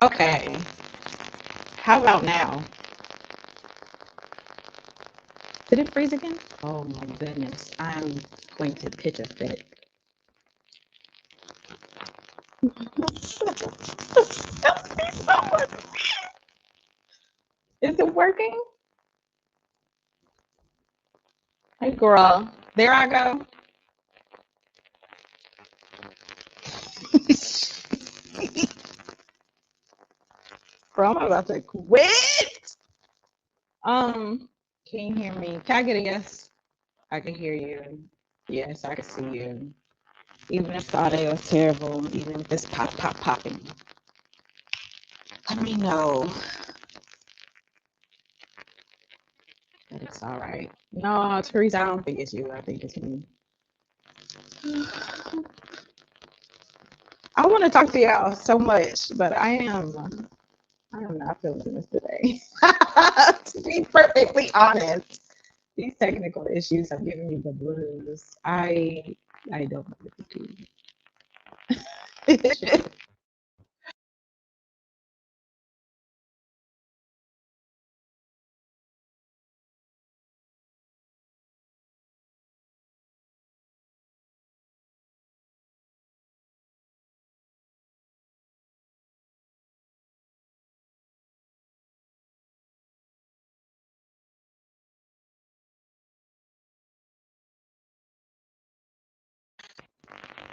Okay. How about now? Did it freeze again? Oh my goodness. I'm going to pitch a fit. Is it working? Hey, girl. There I go. Girl, I'm about to quit. Um, can you hear me? Can I get a yes? I can hear you. Yes, I can see you. Even if the audio is terrible, even if it's popping, let me know that it's all right. No, Teresa, I don't think it's you. I think it's me. I want to talk to y'all so much, but I am not feeling this today. To be perfectly honest, these technical issues have given me the blues. I don't know what to do.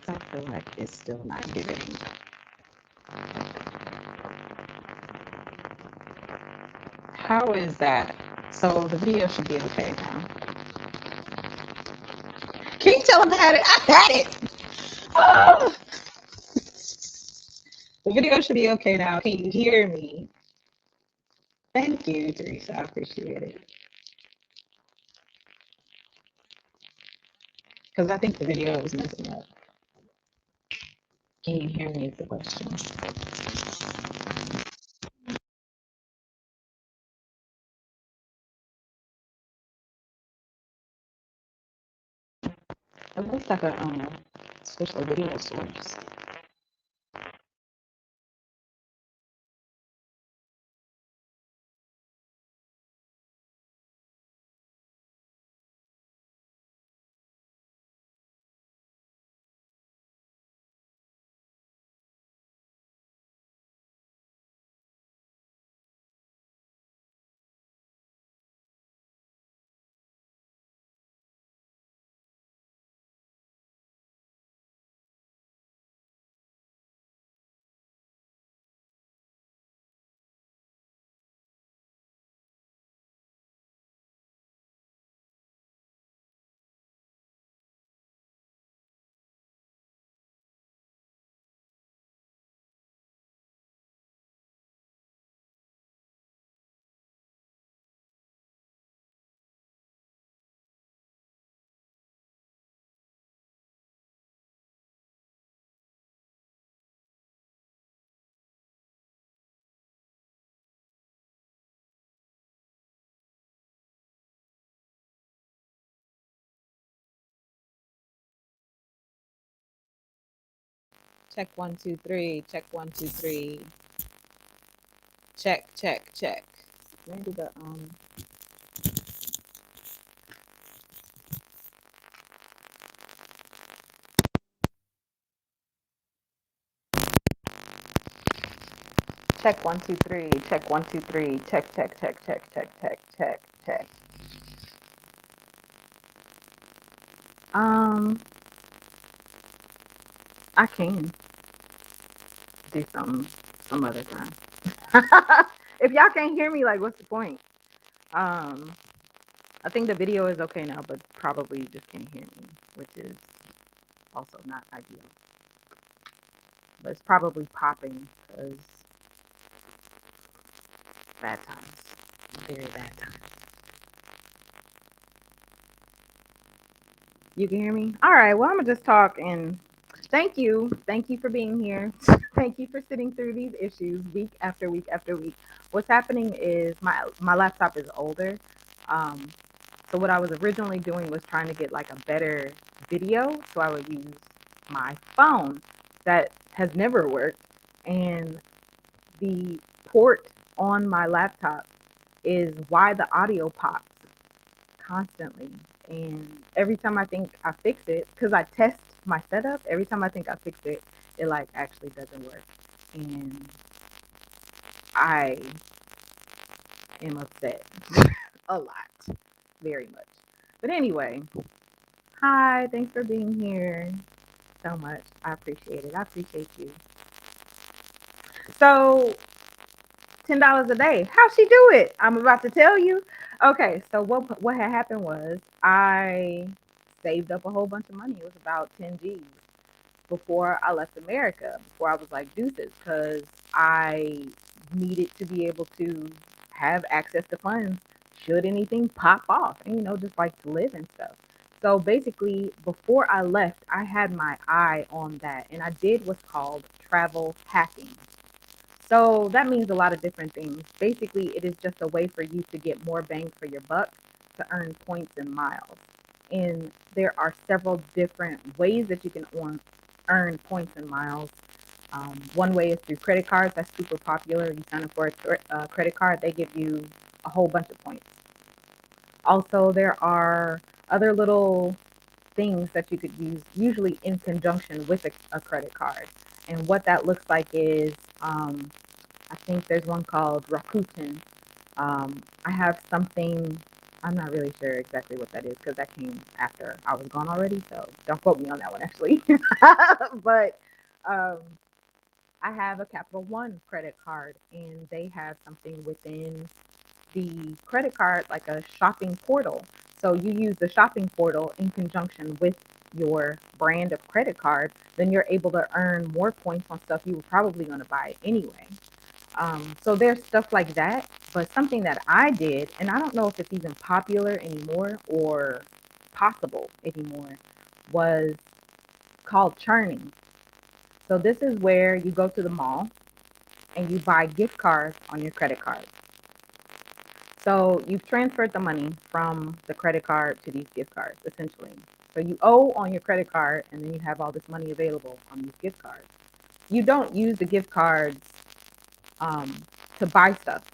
I feel like it's still not giving. How is that? So the video should be okay now. Can you tell them I had it? I had it. Oh. The video should be okay now. Can you hear me? Thank you, Teresa. I appreciate it. Because I think the video is messing up. Can you hear me is the question. It looks like a switch the video source. Check 1 2 3. Check 1 2 3. Check, check, check. Maybe the check 1 2 3. Check 1 2 3. Check, check, check, check, check, check, check, check. Um, I can do something some other time. If y'all can't hear me, like, what's the point? Um, I think the video is okay now, but probably you just can't hear me, which is also not ideal. But it's probably popping because bad times, very bad times. You can hear me? All right. Well, I'm gonna just talk and thank you for being here. Thank you for sitting through these issues week after week after week. What's happening is my laptop is older. Um, so what I was originally doing was trying to get like a better video, so I would use my phone. That has never worked, and the port on my laptop is why the audio pops constantly. And every time I think I fix it, because I test my setup, every time I think I fix it, it like actually doesn't work. And I am upset a lot, very much. But anyway, hi, thanks for being here so much. I appreciate it. I appreciate you. So, $10 a day. How she do it? I'm about to tell you. Okay, so what had happened was I saved up a whole bunch of money. It was about 10 G's before I left America, before I was like deuces, because I needed to be able to have access to funds should anything pop off, and just like to live and stuff. So basically, before I left, I had my eye on that, and I did what's called travel hacking. So that means a lot of different things. Basically, it is just a way for you to get more bang for your buck to earn points and miles. And there are several different ways that you can earn points and miles. One way is through credit cards. That's super popular. You sign up for a credit card, they give you a whole bunch of points. Also, there are other little things that you could use, usually in conjunction with a credit card. And what that looks like is I think there's one called Rakuten. I have something, I'm not really sure exactly what that is because that came after I was gone already. So don't quote me on that one, actually. But um, I have a Capital One credit card, and they have something within the credit card, like a shopping portal. So you use the shopping portal in conjunction with your brand of credit card, then you're able to earn more points on stuff you were probably going to buy anyway. So there's stuff like that, but something that I did, and I don't know if it's even popular anymore or possible anymore, was called churning. So this is where you go to the mall and you buy gift cards on your credit card. So you've transferred the money from the credit card to these gift cards, essentially. So you owe on your credit card, and then you have all this money available on these gift cards. You don't use the gift cards um, to buy stuff.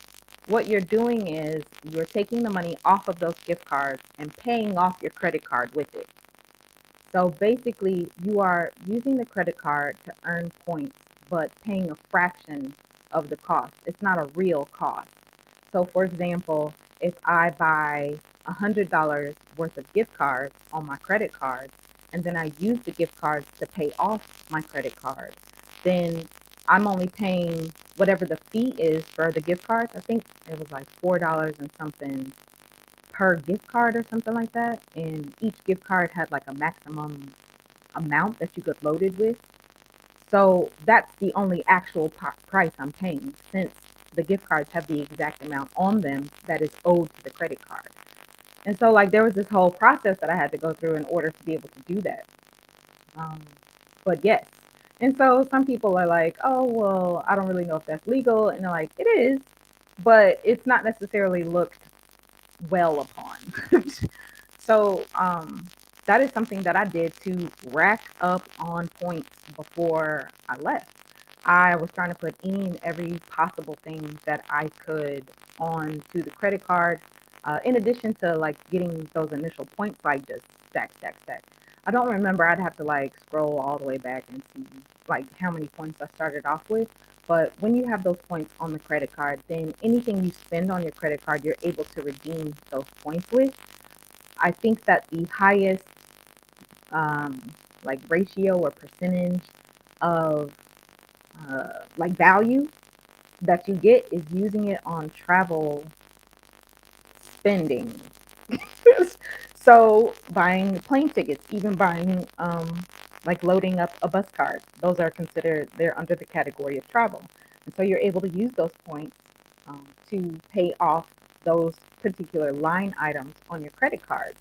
What you're doing is you're taking the money off of those gift cards and paying off your credit card with it. So basically, you are using the credit card to earn points, but paying a fraction of the cost. It's not a real cost. So, for example, if I buy $100 worth of gift cards on my credit card, and then I use the gift cards to pay off my credit card, then I'm only paying whatever the fee is for the gift cards. I think it was like $4 and something per gift card or something like that. And each gift card had like a maximum amount that you could load it with. So that's the only actual price I'm paying, since the gift cards have the exact amount on them that is owed to the credit card. And so like there was this whole process that I had to go through in order to be able to do that. Um, but yes. And so some people are like, oh, well, I don't really know if that's legal. And they're like, it is, but it's not necessarily looked well upon. So that is something that I did to rack up on points before I left. I was trying to put any and every possible thing that I could on to the credit card. In addition to like getting those initial points, like just stack, stack, stack. I don't remember. I'd have to like scroll all the way back and see like how many points I started off with. But when you have those points on the credit card, then anything you spend on your credit card, you're able to redeem those points with. I think that the highest um, like ratio or percentage of like value that you get is using it on travel spending. So buying plane tickets, even buying like loading up a bus card, those are considered, they're under the category of travel. And so you're able to use those points to pay off those particular line items on your credit card.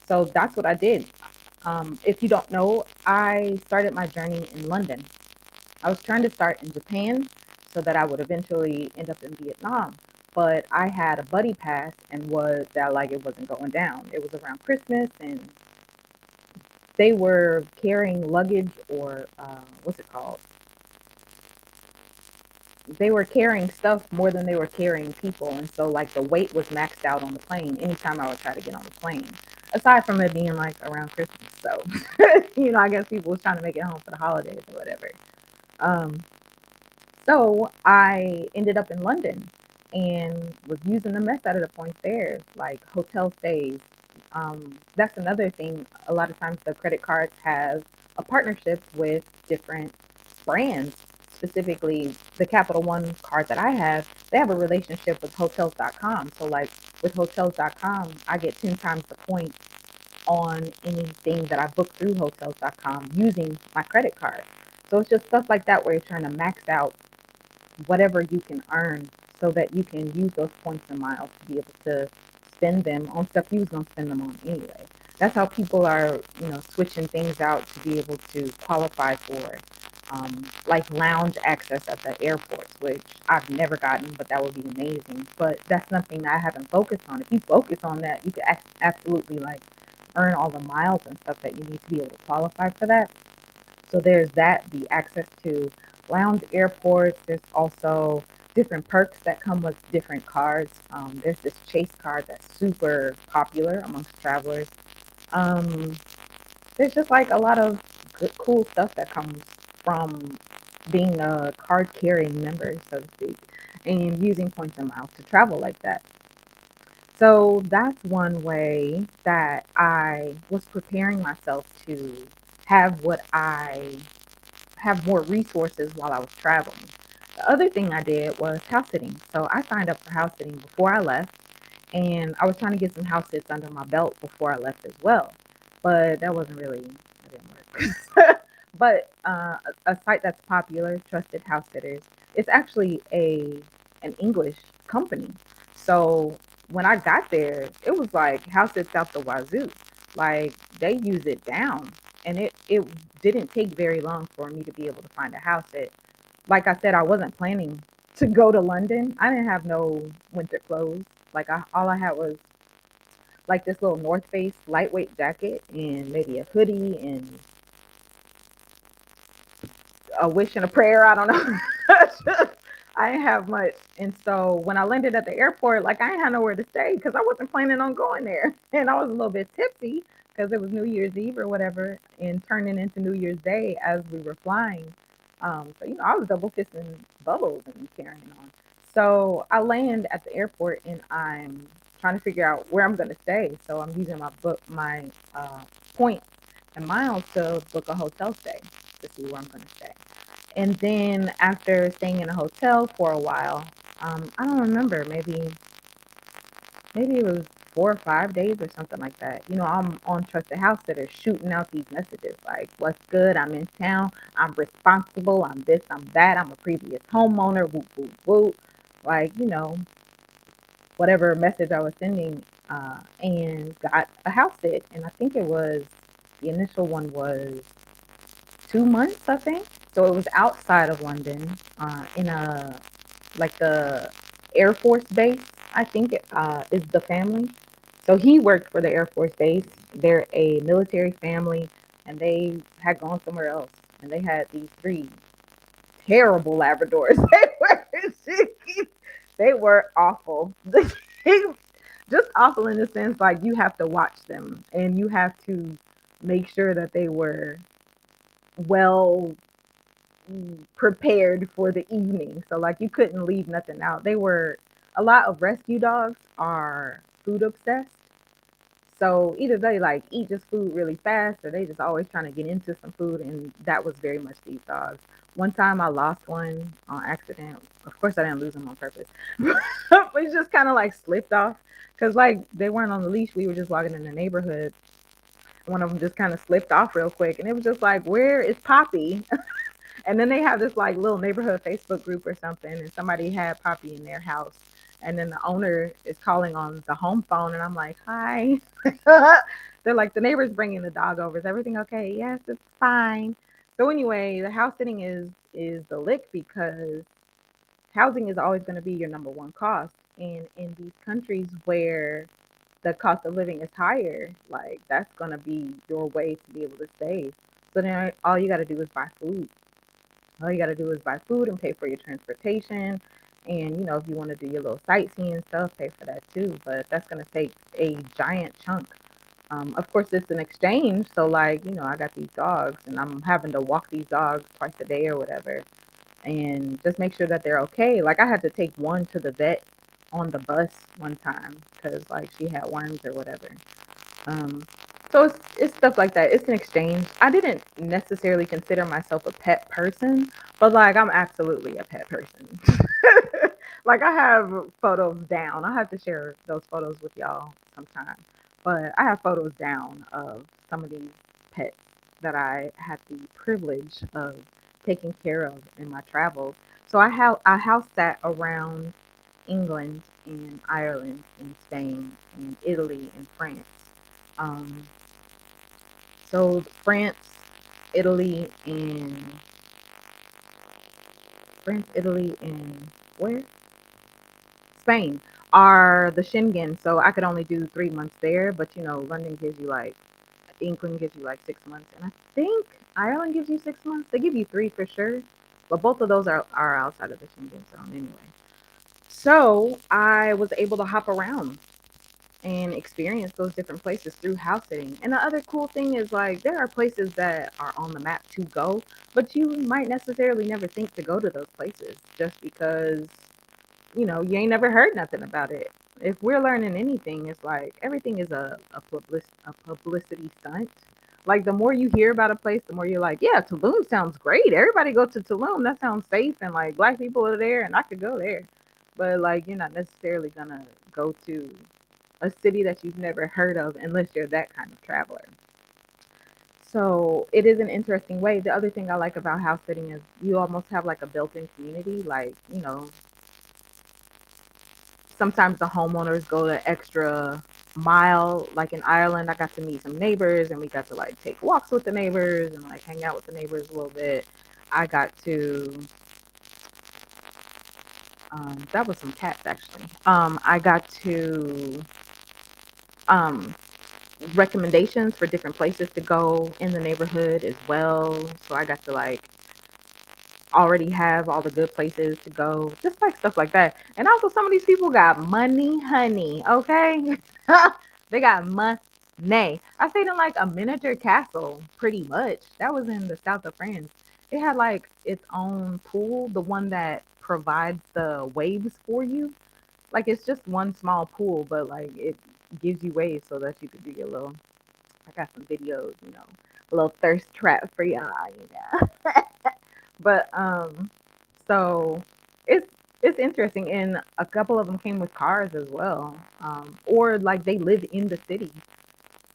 So that's what I did. If you don't know, I started my journey in London. I was trying to start in Japan so that I would eventually end up in Vietnam. But I had a buddy pass and was that like it wasn't going down. It was around Christmas and they were carrying luggage or what's it called? they were carrying stuff more than they were carrying people. And so like the weight was maxed out on the plane anytime I would try to get on the plane. Aside from it being like around Christmas. So I guess people was trying to make it home for the holidays or whatever. Um, so I ended up in London and was using the mess out of the points there, like hotel stays. That's another thing. A lot of times the credit cards have a partnership with different brands. Specifically, the Capital One card that I have, they have a relationship with Hotels.com. So, like with Hotels.com, I get 10 times the points on anything that I book through Hotels.com using my credit card. So it's just stuff like that where you're trying to max out whatever you can earn so that you can use those points and miles to be able to spend them on stuff you was going to spend them on anyway. That's how people are, switching things out to be able to qualify for like lounge access at the airports, which I've never gotten, but that would be amazing. But that's something that I haven't focused on. If you focus on that, you could absolutely like earn all the miles and stuff that you need to be able to qualify for that. So there's that, the access to lounge airports. There's also different perks that come with different cards. There's this Chase card that's super popular amongst travelers. Um, there's just like a lot of good, cool stuff that comes from being a card carrying member, so to speak, and using points and miles to travel like that. So that's one way that I was preparing myself to have what I have more resources while I was traveling. The other thing I did was house sitting. So I signed up for house sitting before I left, and I was trying to get some house sits under my belt before I left as well. But that didn't work. But a site that's popular, Trusted House Sitters, it's actually an English company. So when I got there, it was like house sits out the wazoo. Like they use it down, and it didn't take very long for me to be able to find a house sit. Like I said, I wasn't planning to go to London. I didn't have no winter clothes. Like all I had was like this little North Face lightweight jacket and maybe a hoodie and a wish and a prayer. I don't know. I didn't have much. And so when I landed at the airport, like I didn't have nowhere to stay because I wasn't planning on going there. And I was a little bit tipsy because it was New Year's Eve or whatever and turning into New Year's Day as we were flying. So, I was double fisting bubbles and carrying on. So I land at the airport and I'm trying to figure out where I'm going to stay. So I'm using my points and miles to book a hotel stay to see where I'm going to stay. And then after staying in a hotel for a while, I don't remember, maybe it was 4 or 5 days or something like that. I'm on Trusted House that are shooting out these messages like, "What's good? I'm in town. I'm responsible. I'm this. I'm that. I'm a previous homeowner. Whoop whoop whoop." Like whatever message I was sending, and got a house sit, and I think the initial one was 2 months, I think. So it was outside of London, in a like the Air Force base. I think is the family. So he worked for the Air Force base. They're a military family, and they had gone somewhere else, and they had these three terrible Labradors. They were awful. Just awful in the sense like you have to watch them and you have to make sure that they were well prepared for the evening. So like you couldn't leave nothing out. They were a lot of rescue dogs are food obsessed. So either they like eat just food really fast or they just always trying to get into some food, and that was very much these dogs. One time I lost one on accident. Of course I didn't lose him on purpose. But it just kind of like slipped off because like they weren't on the leash. We were just walking in the neighborhood. One of them just kind of slipped off real quick, and it was just like, "Where is Poppy?" And then they have this like little neighborhood Facebook group or something, and somebody had Poppy in their house. And then the owner is calling on the home phone, and I'm like, "Hi." They're like, "The neighbor's bringing the dog over. Is everything okay?" "Yes, it's fine." So anyway, the house sitting is the lick because housing is always going to be your number one cost. And in these countries where the cost of living is higher, like that's going to be your way to be able to save. So then all you got to do is buy food. All you got to do is buy food and pay for your transportation. And, if you want to do your little sightseeing stuff, pay for that too. But that's going to take a giant chunk. Of course, it's an exchange. So, like, I got these dogs and I'm having to walk these dogs twice a day or whatever and just make sure that they're okay. Like, I had to take one to the vet on the bus one time because, like, she had worms or whatever. Um, so it's stuff like that. It's an exchange. I didn't necessarily consider myself a pet person, but like I'm absolutely a pet person. Like I have photos down. I have to share those photos with y'all sometime. But I have photos down of some of these pets that I had the privilege of taking care of in my travels. So I house sat around England and Ireland and Spain and Italy and France. Um, so France, Italy, and where? Spain are the Schengen. So I could only do 3 months there, but London gives you like England gives you like 6 months, and I think Ireland gives you 6 months. They give you three for sure, but both of those are outside of the Schengen zone anyway. So I was able to hop around and experience those different places through house sitting. And the other cool thing is like there are places that are on the map to go, but you might necessarily never think to go to those places just because you ain't never heard nothing about it. If we're learning anything, it's like everything is a publicity stunt. Like the more you hear about a place, the more you're like, yeah, Tulum sounds great. Everybody go to Tulum. That sounds safe and like black people are there and I could go there. But like you're not necessarily gonna go to a city that you've never heard of unless you're that kind of traveler. So it is an interesting way. The other thing I like about house sitting is you almost have like a built-in community. Like, sometimes the homeowners go the extra mile. Like in Ireland, I got to meet some neighbors and we got to like take walks with the neighbors and like hang out with the neighbors a little bit. I got to that was some cats actually. I got to um recommendations for different places to go in the neighborhood as well. So I got to like already have all the good places to go, just like stuff like that. And also, some of these people got money, honey. Okay, they got money. I stayed in like a miniature castle, pretty much. That was in the south of France. It had like its own pool, the one that provides the waves for you. Like it's just one small pool, but like it gives you waves so that you could do your little. I got some videos, a little thirst trap for y'all. But so it's it's interesting, and a couple of them came with cars as well, or like they live in the city.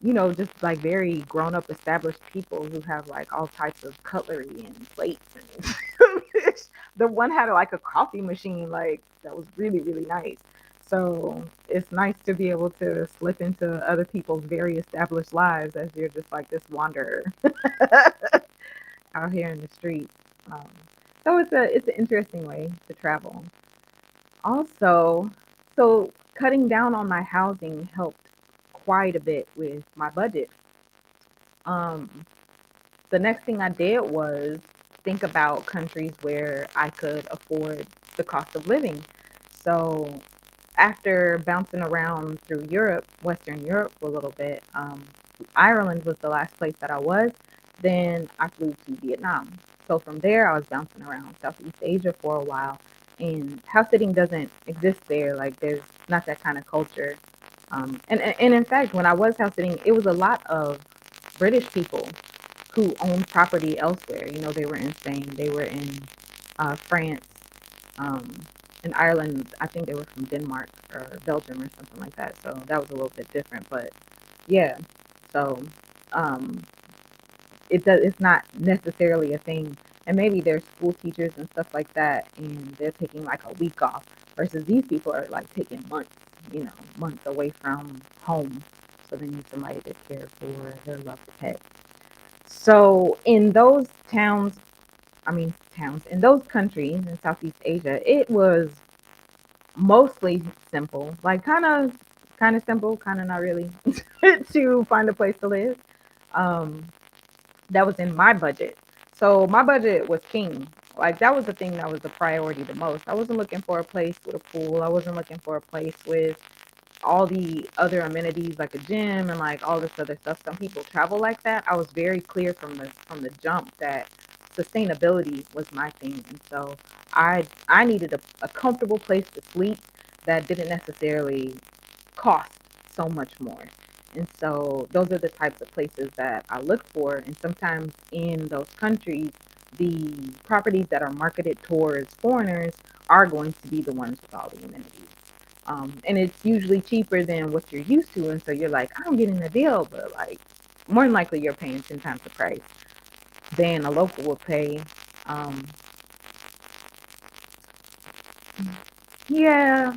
Just like very grown up, established people who have like all types of cutlery and plates. And the one had like a coffee machine, like that was really really nice. So it's nice to be able to slip into other people's very established lives as you're just like this wanderer out here in the streets. Um, so it's an interesting way to travel. Also, so cutting down on my housing helped quite a bit with my budget. Um, the next thing I did was think about countries where I could afford the cost of living. So after bouncing around through Europe, Western Europe for a little bit, Ireland was the last place that I was. Then I flew to Vietnam. So from there, I was bouncing around Southeast Asia for a while. And house sitting doesn't exist there. Like there's not that kind of culture. And in fact, when I was house sitting, it was a lot of British people who owned property elsewhere. They were in Spain, they were in France, um, in Ireland. I think they were from Denmark or Belgium or something like that. So that was a little bit different, but yeah. So um, it's not necessarily a thing. And maybe there's school teachers and stuff like that, and they're taking like a week off. Versus these people are like taking months, months away from home. So they need somebody to care for their loved pet. So in those towns, in those countries in Southeast Asia, it was mostly simple, like kind of simple, kind of not really, to find a place to live. Um, that was in my budget. So my budget was king. Like that was the thing that was the priority the most. I wasn't looking for a place with a pool. I wasn't looking for a place with all the other amenities like a gym and like all this other stuff. Some people travel like that. I was very clear from the jump that sustainability was my thing, and so I needed a comfortable place to sleep that didn't necessarily cost so much more. And so those are the types of places that I look for. And sometimes in those countries, the properties that are marketed towards foreigners are going to be the ones with all the amenities. And it's usually cheaper than what you're used to. And so you're like, I'm getting a deal, but like more than likely you're paying 10 times the price than a local will pay. Um, yeah,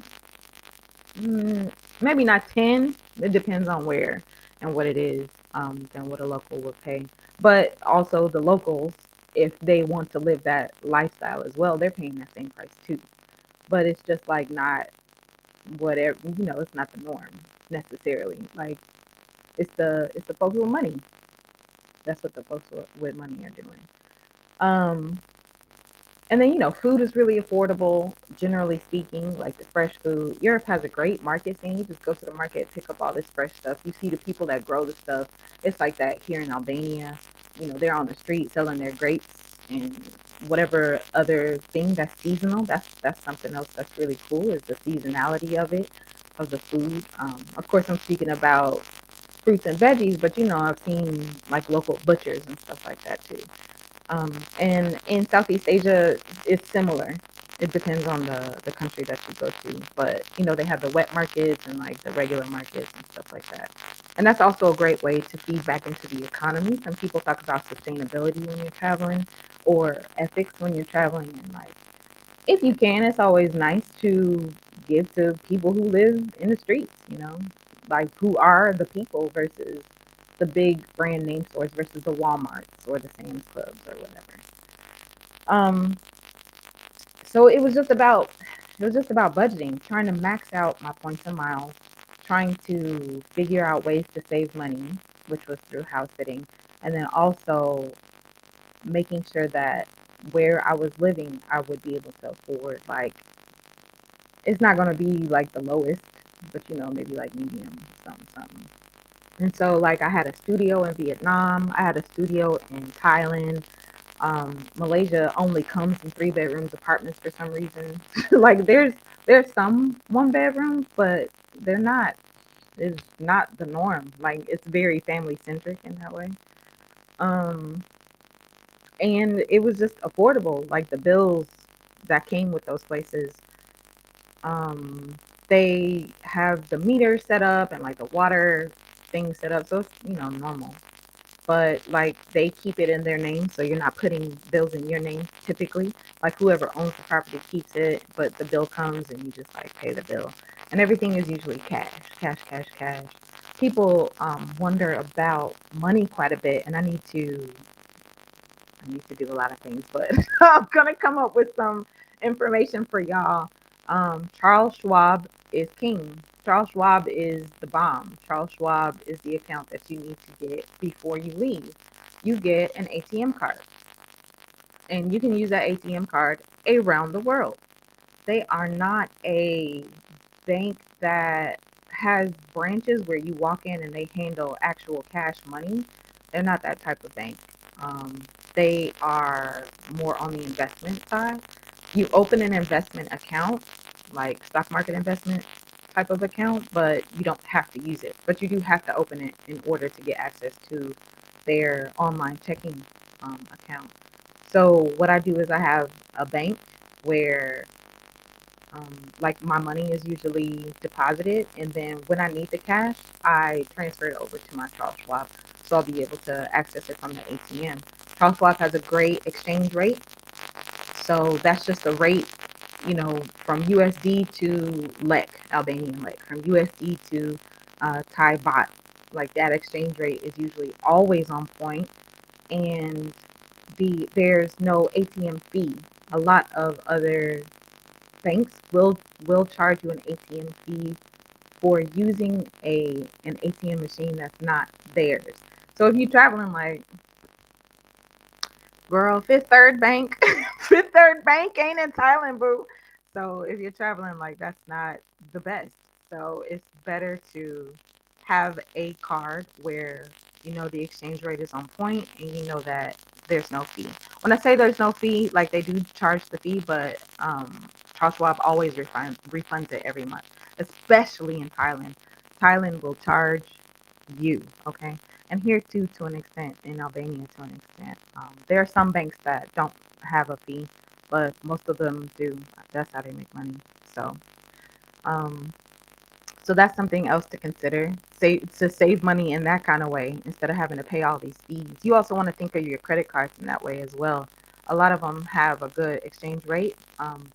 mm, maybe not 10. It depends on where and what it is, than what a local would pay. But also the locals, if they want to live that lifestyle as well, they're paying that same price too. But it's just like not whatever, it's not the norm necessarily. Like it's the folks with money. That's what the folks with money are doing. Um, And then, food is really affordable, generally speaking, like the fresh food. Europe has a great market scene. You just go to the market, pick up all this fresh stuff. You see the people that grow the stuff. It's like that here in Albania. They're on the street selling their grapes and whatever other thing that's seasonal. That's something else that's really cool is the seasonality of it, of the food. Of course, I'm speaking about fruits and veggies, but I've seen like local butchers and stuff like that too. And in Southeast Asia, it's similar. It depends on the country that you go to, but they have the wet markets and like the regular markets and stuff like that. And that's also a great way to feed back into the economy. Some people talk about sustainability when you're traveling or ethics when you're traveling, and like if you can, it's always nice to give to people who live in the streets, like who are the people versus the big brand name stores versus the Walmarts or the Sam's Clubs or whatever. Um, so it was just about budgeting, trying to max out my points and miles, trying to figure out ways to save money, which was through house sitting, and then also making sure that where I was living, I would be able to afford. Like, it's not going to be like the lowest, but maybe like medium, something, something. And so, like, I had a studio in Vietnam, I had a studio in Thailand. Malaysia only comes in 3 bedrooms apartments for some reason. Like, there's some 1 bedrooms, but they're not. It's not the norm. Like, it's very family centric in that way. Um, and it was just affordable. Like the bills that came with those places, um, they have the meter set up and like the water thing set up, so it's normal. But like they keep it in their name, so you're not putting bills in your name typically. Like whoever owns the property keeps it, but the bill comes and you just like pay the bill, and everything is usually cash, cash, cash, cash. People wonder about money quite a bit, and I need to do a lot of things, but I'm gonna come up with some information for y'all. Charles Schwab is king. Charles Schwab is the bomb. Charles Schwab is the account that you need to get before you leave. You get an ATM card, and you can use that ATM card around the world. They are not a bank that has branches where you walk in and they handle actual cash money. They're not that type of bank. Um, they are more on the investment side. You open an investment account, like stock market investment type of account, but you don't have to use it. But you do have to open it in order to get access to their online checking account. So what I do is I have a bank where like my money is usually deposited, and then when I need the cash, I transfer it over to my Charles Schwab, so I'll be able to access it from the ATM. Charles Schwab has a great exchange rate, so that's just the rate, from USD to LEC, Albanian LEC, from USD to Thai baht. Like that exchange rate is usually always on point, and there's no ATM fee. A lot of other banks will charge you an ATM fee for using an ATM machine that's not theirs. So if you're traveling like, girl, Fifth Third Bank, Fifth Third Bank ain't in Thailand, boo. So if you're traveling, like that's not the best. So it's better to have a card where you know the exchange rate is on point and you know that there's no fee. When I say there's no fee, like they do charge the fee, but Charles Schwab always refunds it every month, especially in Thailand. Thailand will charge you, okay? And here too, to an extent, in Albania, to an extent. There are some banks that don't have a fee, but most of them do. That's how they make money. So, um, so that's something else to consider. Save money in that kind of way instead of having to pay all these fees. You also want to think of your credit cards in that way as well. A lot of them have a good exchange rate,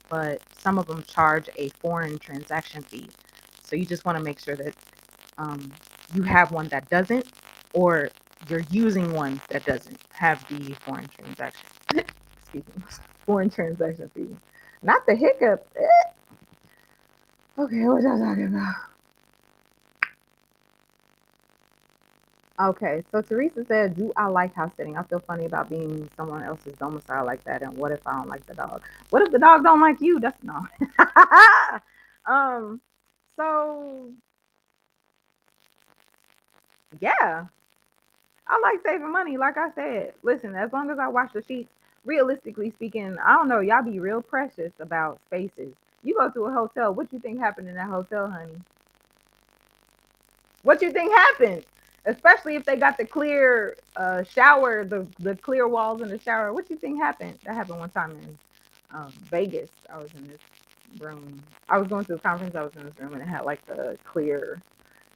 but some of them charge a foreign transaction fee. So you just want to make sure that um, you have one that doesn't, or you're using one that doesn't have the foreign transaction. Excuse me, foreign transaction fee. Not the hiccup. Okay, what y'all talking about? Okay, so Teresa said, "Do I like house sitting? I feel funny about being someone else's domicile like that. And what if I don't like the dog? What if the dog don't like you? That's no." um. So yeah, I like saving money. Like I said, listen, as long as I wash the sheets, realistically speaking, I don't know. Y'all be real precious about spaces. You go to a hotel. What you think happened in that hotel, honey? What you think happened? Especially if they got the clear shower, the clear walls in the shower. What you think happened? That happened one time in Vegas. I was in this room. I was going to a conference. I was in this room and it had like the clear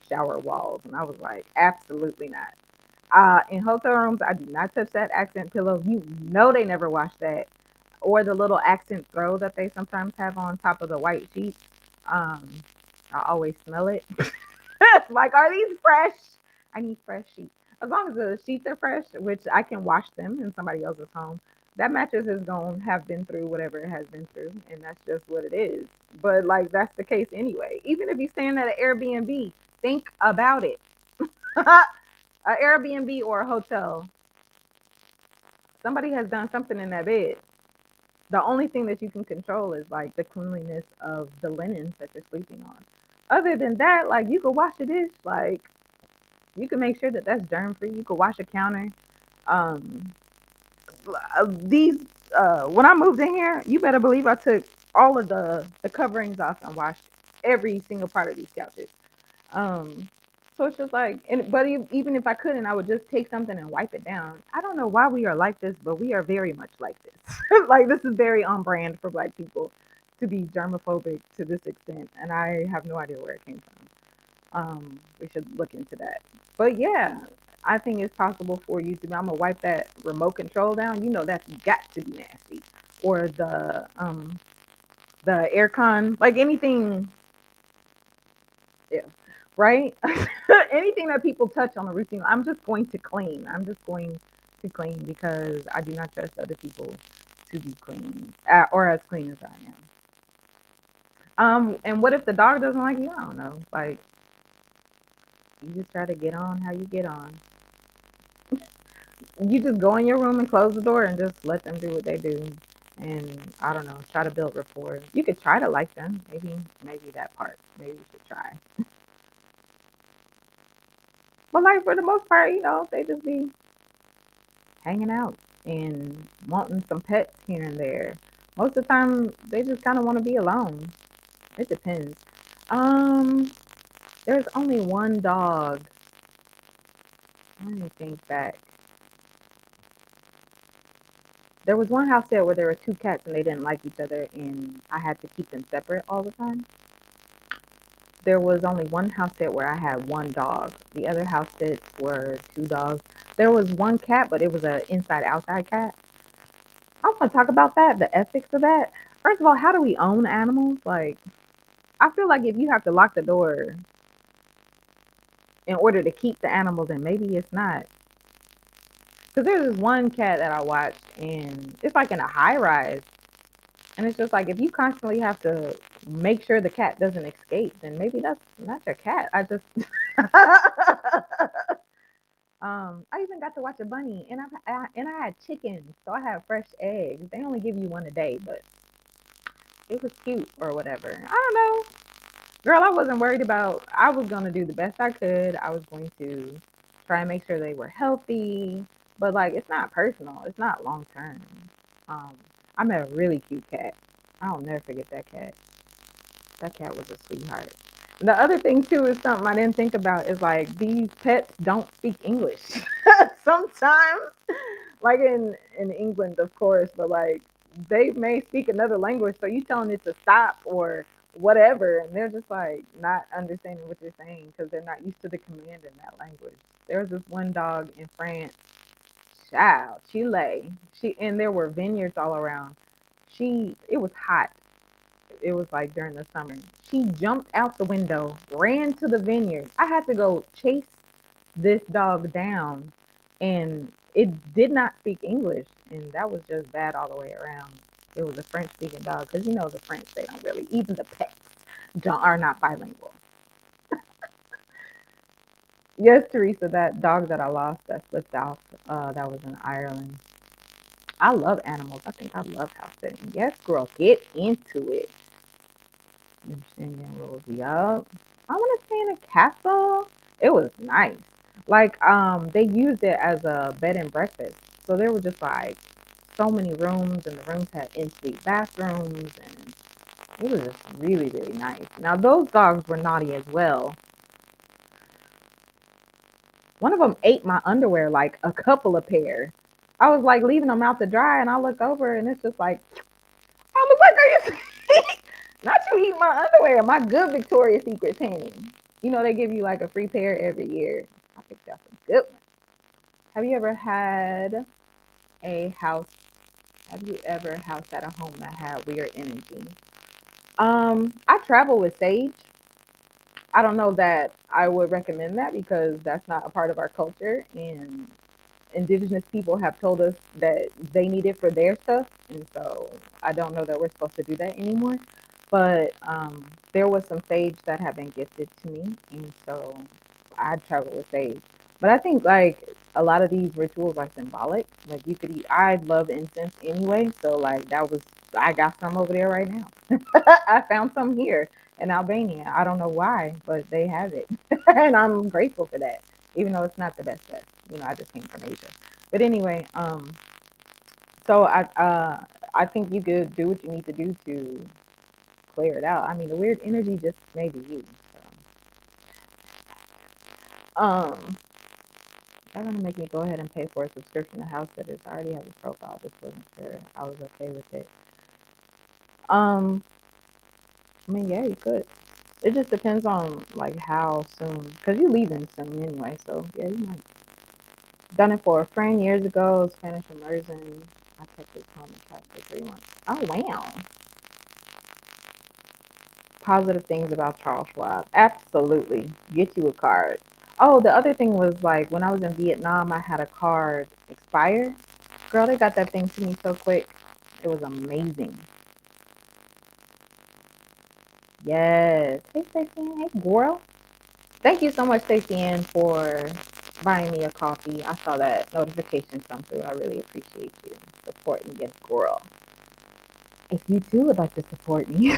shower walls, and I was like, absolutely not. In hotel rooms, I do not touch that accent pillow. You know they never wash that, or the little accent throw that they sometimes have on top of the white sheets. Um, I always smell it. Like, are these fresh? I need fresh sheets. As long as the sheets are fresh, which I can wash them in somebody else's home, that mattress is going to have been through whatever it has been through, and that's just what it is. But like, that's the case anyway. Even if you're staying at an Airbnb, think about it. A Airbnb or a hotel, somebody has done something in that bed. The only thing that you can control is like the cleanliness of the linens that you're sleeping on. Other than that, like you could wash a dish, like you can make sure that that's germ free. You could wash a counter. Um, these when I moved in here, you better believe I took all of the coverings off and washed every single part of these couches. Um, so it's just like, and but even if I couldn't, I would just take something and wipe it down. I don't know why we are like this, but we are very much like this. Like this is very on brand for Black people to be germophobic to this extent, and I have no idea where it came from. We should look into that. But yeah, I think it's possible for you to. I'm gonna wipe that remote control down. You know that's got to be nasty, or the aircon, like anything, yeah, right? Anything that people touch on a routine, I'm just going to clean. I'm just going to clean because I do not trust other people to be clean or as clean as I am. And what if the dog doesn't like you? I don't know. Like you just try to get on how you get on. You just go in your room and close the door and just let them do what they do. And I don't know, try to build rapport. You could try to like them. Maybe that part. Maybe you should try. But like for the most part, they just be hanging out and wanting some pets here and there. Most of the time, they just kind of want to be alone. It depends. Um, there's only one dog. Let me think back. There was one house there where there were two cats and they didn't like each other, and I had to keep them separate all the time. There was only one house sit where I had one dog. The other house sits were two dogs. There was one cat, but it was a inside outside cat. I want to talk about that, the ethics of that. First of all, how do we own animals? Like, I feel like if you have to lock the door in order to keep the animal, then maybe it's not. Because there's this one cat that I watched, and it's like in a high rise. And it's just like if you constantly have to make sure the cat doesn't escape, then maybe that's not your cat. I just I even got to watch a bunny, and I had chickens, so I had fresh eggs. They only give you one a day, but it was cute or whatever. I don't know, girl. I wasn't worried about. I was gonna do the best I could. I was going to try and make sure they were healthy, but like it's not personal. It's not long term. Um, I met a really cute cat. I'll never forget that cat. That cat was a sweetheart. The other thing too is something I didn't think about is like these pets don't speak English. Sometimes, like in England, of course, but like they may speak another language, so you telling it to stop or whatever, and they're just like not understanding what you're saying because they're not used to the command in that language. There was this one dog in France, child, Chile. She and there were vineyards all around. It was hot, it was like during the summer. She jumped out the window, ran to the vineyard. I had to go chase this dog down, and it did not speak English, and that was just bad all the way around. It was a French speaking dog because you know the French, they don't really, even the pets are not bilingual. Yes, Teresa, that dog that I lost that slipped off, that was in Ireland. I love animals. I think I love house sitting. Yes, girl, get into it. Indian rules. Yup. I want to stay in a castle. It was nice. Like, they used it as a bed and breakfast. So there were just like so many rooms, and the rooms had in-suite bathrooms, and it was just really, really nice. Now those dogs were naughty as well. One of them ate my underwear, like a couple of pairs. I was like leaving them out to dry, and I look over, and it's just like, I was like, are you? Not you eat my underwear, my good Victoria's Secret panties. You know they give you like a free pair every year. I think that's a good one. Have you ever had a house? Have you ever housed at a home that had weird energy? I travel with Sage. I don't know that I would recommend that because that's not a part of our culture, and indigenous people have told us that they need it for their stuff, and so I don't know that we're supposed to do that anymore. But there was some sage that had been gifted to me, and so I travel with sage. But I think like a lot of these rituals are symbolic. Like you could eat. I love incense anyway, so like that was. I got some over there right now. I found some here in Albania. I don't know why, but they have it, and I'm grateful for that. Even though it's not the best stuff, I just came from Asia. But anyway, so I think you could do what you need to do to clear it out. I mean, the weird energy just may be you. So, they're gonna make me go ahead and pay for a subscription to House Sitters. I already have a profile. Just wasn't sure I was okay with it. Um, I mean, yeah, you could. It just depends on like how soon, because you leaving soon anyway. So yeah, you might. Done it for a friend years ago. Spanish immersion. I kept it home and tried for 3 months. Oh wow. Positive things about Charles Schwab. Absolutely. Get you a card. Oh, the other thing was like when I was in Vietnam, I had a card expire. Girl, they got that thing to me so quick. It was amazing. Yes. Hey, Stacey. Hey, girl. Thank you so much, Stacey Ann, for buying me a coffee. I saw that notification come through. I really appreciate you supporting this girl. If you too would like to support me,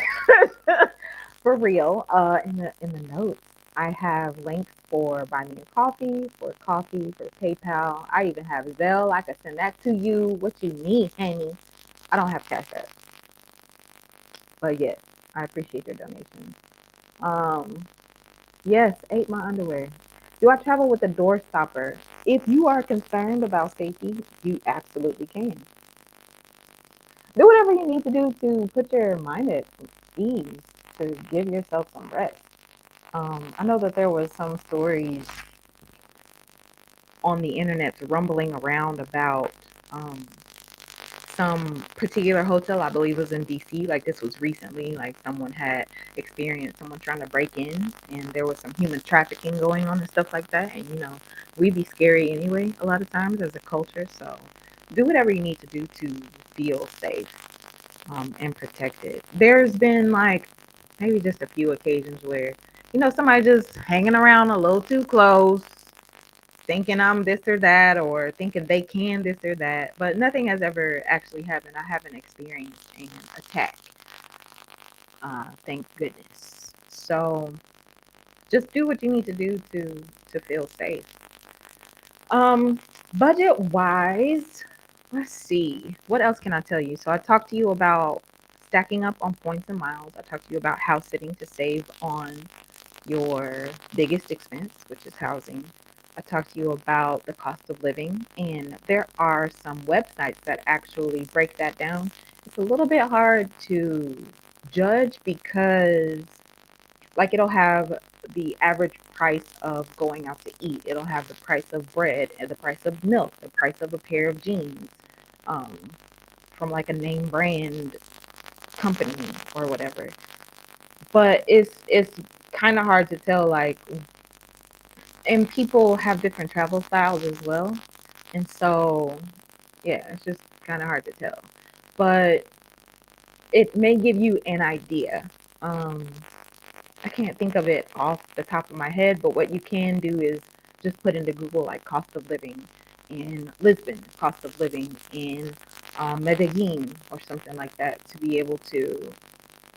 for real, in the notes, I have links for buy me a coffee, for PayPal. I even have Zelle. I can send that to you. What you need, honey? I don't have Cash App, but yes, I appreciate your donation. Um, yes, ate my underwear. Do I travel with a door stopper? If you are concerned about safety, you absolutely can. Do whatever you need to do to put your mind at ease, to give yourself some rest. I know that there was some stories on the internet rumbling around about um, some particular hotel. I believe was in DC. Like this was recently. Like someone had experienced someone trying to break in, and there was some human trafficking going on and stuff like that. And we'd be scary anyway. A lot of times as a culture, so do whatever you need to do to feel safe and protected. There's been like maybe just a few occasions where somebody just hanging around a little too close, thinking I'm this or that, or thinking they can this or that, but nothing has ever actually happened. I haven't experienced an attack, thank goodness. So just do what you need to do to feel safe. Um, Budget wise, let's see. What else can I tell you? So I talked to you about stacking up on points and miles. I talked to you about house sitting to save on your biggest expense, which is housing. I talked to you about the cost of living, and there are some websites that actually break that down. It's a little bit hard to judge because like it'll have the average price of going out to eat. It'll have the price of bread and the price of milk, the price of a pair of jeans, um, from like a name brand company or whatever. But it's kind of hard to tell, like, and people have different travel styles as well, and so yeah, it's just kind of hard to tell. But it may give you an idea. Um, I can't think of it off the top of my head, but what you can do is just put into Google like cost of living in Lisbon, cost of living in Medellin, or something like that, to be able to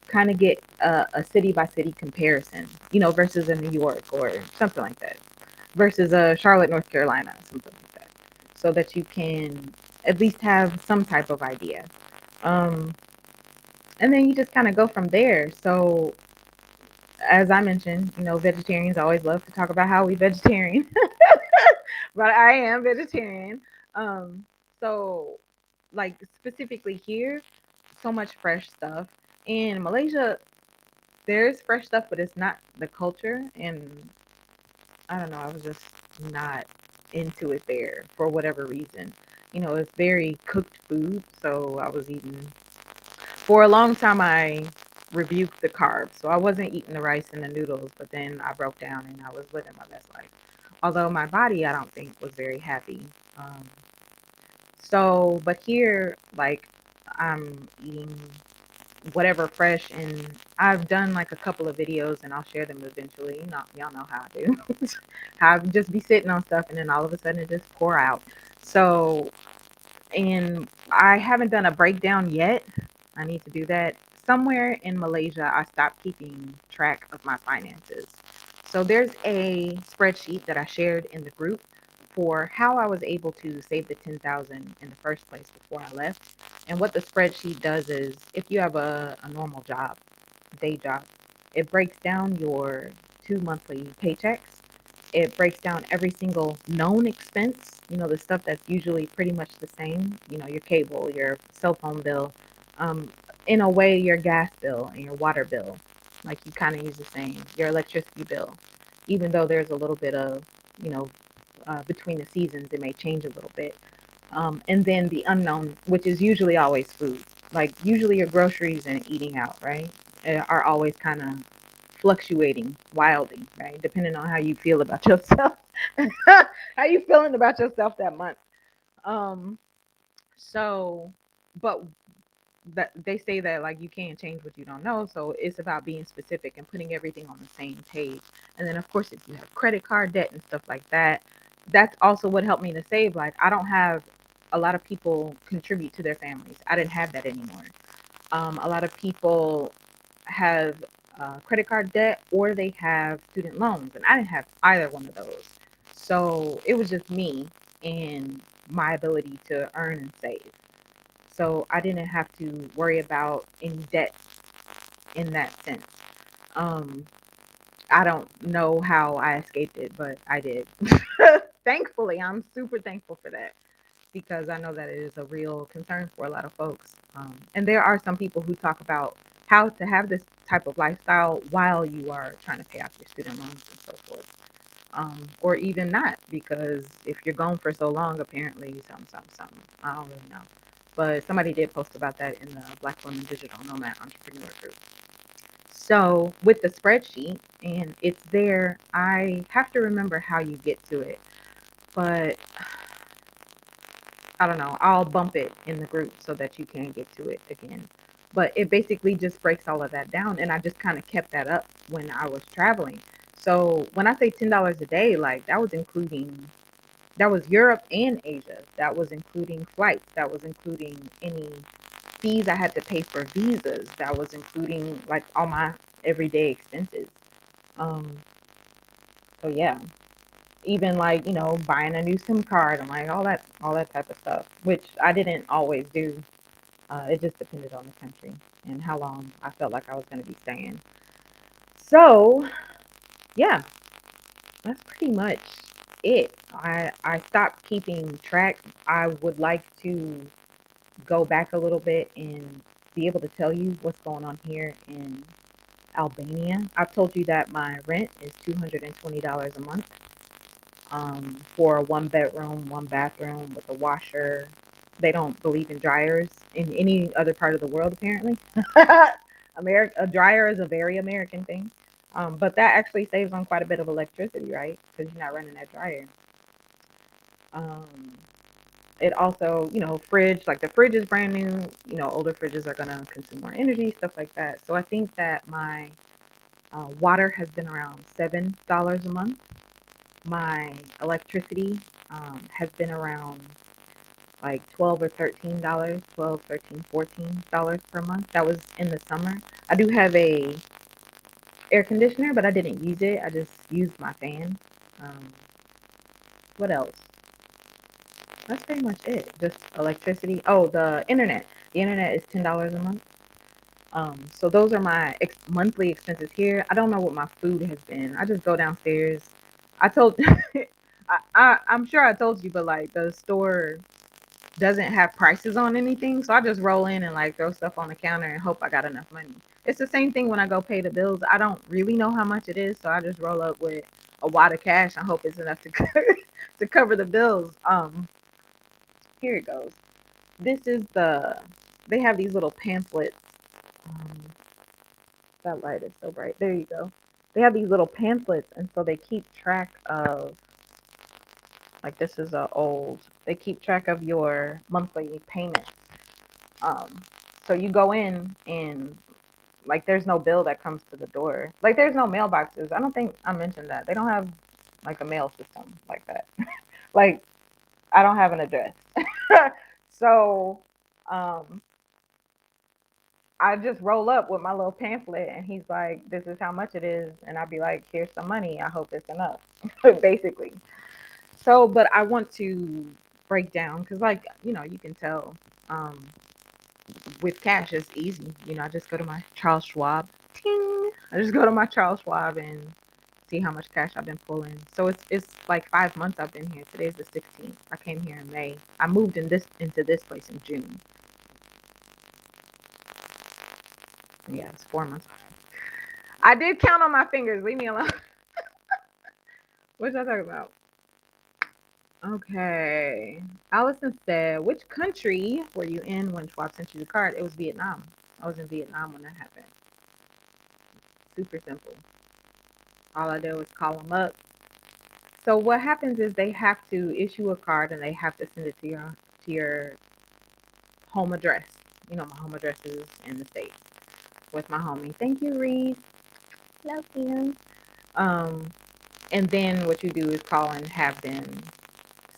kind of get a city by city comparison, versus a New York or something like that, versus a Charlotte, North Carolina, something like that, so that you can at least have some type of idea. Um, and then you just kind of go from there. So as I mentioned, vegetarians always love to talk about how we vegetarian, but I am vegetarian. Um, so like specifically here, so much fresh stuff. In Malaysia, there's fresh stuff, but it's not the culture. And I don't know, I was just not into it there for whatever reason. It's very cooked food, so I was eating for a long time. I rebuked the carbs, so I wasn't eating the rice and the noodles, but then I broke down and I was living my best life. Although my body, I don't think, was very happy. Um, but here, like, I'm eating whatever fresh, and I've done like a couple of videos, and I'll share them eventually. Y'all know how I do. How I just be sitting on stuff, and then all of a sudden it just pour out. So, and I haven't done a breakdown yet. I need to do that. Somewhere in Malaysia, I stopped keeping track of my finances. So there's a spreadsheet that I shared in the group for how I was able to save the 10,000 in the first place before I left. And what the spreadsheet does is, if you have a normal job, day job, it breaks down your 2 monthly paychecks. It breaks down every single known expense, the stuff that's usually pretty much the same, your cable, your cell phone bill, um, in a way, your gas bill and your water bill, like you kind of use the same, your electricity bill, even though there's a little bit of, you know, between the seasons, it may change a little bit. And then the unknown, which is usually always food, like usually your groceries and eating out, right, are always kind of fluctuating wildly, right? Depending on how you feel about yourself. How you feeling about yourself that month. Um, so but that they say that like you can't change what you don't know. So it's about being specific and putting everything on the same page. And then of course if you have credit card debt and stuff like that, that's also what helped me to save. Like I don't have a lot of people contribute to their families. I didn't have that anymore. A lot of people have credit card debt or they have student loans, and I didn't have either one of those. So it was just me and my ability to earn and save. So I didn't have to worry about any debt in that sense. Um, I don't know how I escaped it, but I did. Thankfully, I'm super thankful for that because I know that it is a real concern for a lot of folks. And there are some people who talk about how to have this type of lifestyle while you are trying to pay off your student loans and so forth. Or even not, because if you're gone for so long, apparently, something. I don't really know. But somebody did post about that in the Black Women Digital Nomad Entrepreneur Group. So with the spreadsheet, and it's there, I have to remember how you get to it. But I don't know, I'll bump it in the group so that you can get to it again. But it basically just breaks all of that down. And I just kind of kept that up when I was traveling. So when I say $10 a day, like that was including That was Europe and Asia. That was including flights. That was including any fees I had to pay for visas. That was including like all my everyday expenses. Um, so yeah, even like buying a new SIM card and like all that type of stuff, which I didn't always do. It just depended on the country and how long I felt like I was going to be staying. So yeah, that's pretty much it. I stopped keeping track. I would like to go back a little bit and be able to tell you what's going on here in Albania. I've told you that my rent is $220 a month for a 1 bedroom, 1 bathroom with a washer. They don't believe in dryers in any other part of the world, apparently. A dryer is a very American thing. But that actually saves on quite a bit of electricity, right? Because you're not running that dryer. Um, it also, fridge, like the fridge is brand new. Older fridges are going to consume more energy, stuff like that. So I think that my water has been around $7 a month. My electricity has been around like 12 or $13, 12, 13, $14 per month. That was in the summer. I do have a air conditioner, but I didn't use it. I just used my fan. Um, what else? That's pretty much it. Just electricity. Oh, the internet. The internet is $10 a month. So those are my monthly expenses here. I don't know what my food has been. I just go downstairs. I told, I'm sure I told you, but like the store doesn't have prices on anything, so I just roll in and like throw stuff on the counter and hope I got enough money. It's the same thing when I go pay the bills. I don't really know how much it is, so I just roll up with a wad of cash and hope it's enough to to cover the bills. Here it goes. This is they have these little pamphlets. Um, that light is so bright. There you go. They have these little pamphlets, and so they keep track of, like, this is a old. They keep track of your monthly payments. Um, so you go in and like there's no bill that comes to the door. Like there's no mailboxes. I don't think I mentioned that. They don't have like a mail system like that. Like I don't have an address. So um I just roll up with my little pamphlet and he's like, this is how much it is. And I'd be like, here's some money. I hope it's enough. Basically. So, but I want to break down because, like, you can tell um, with cash, it's easy. I just go to my Charles Schwab. Ting! I just go to my Charles Schwab and see how much cash I've been pulling. So it's like 5 months I've been here. Today's the 16th. I came here in May. I moved into this place in June. Yeah, it's 4 months. I did count on my fingers. Leave me alone. What y'all talking about? Okay. Allison said, which country were you in when Schwab sent you the card? It was Vietnam. I was in Vietnam when that happened. Super simple. All I did was call them up. So what happens is they have to issue a card and they have to send it to your home address. My home address is in the States with my homie. Thank you, Reese. Love you. Um, and then what you do is call and have them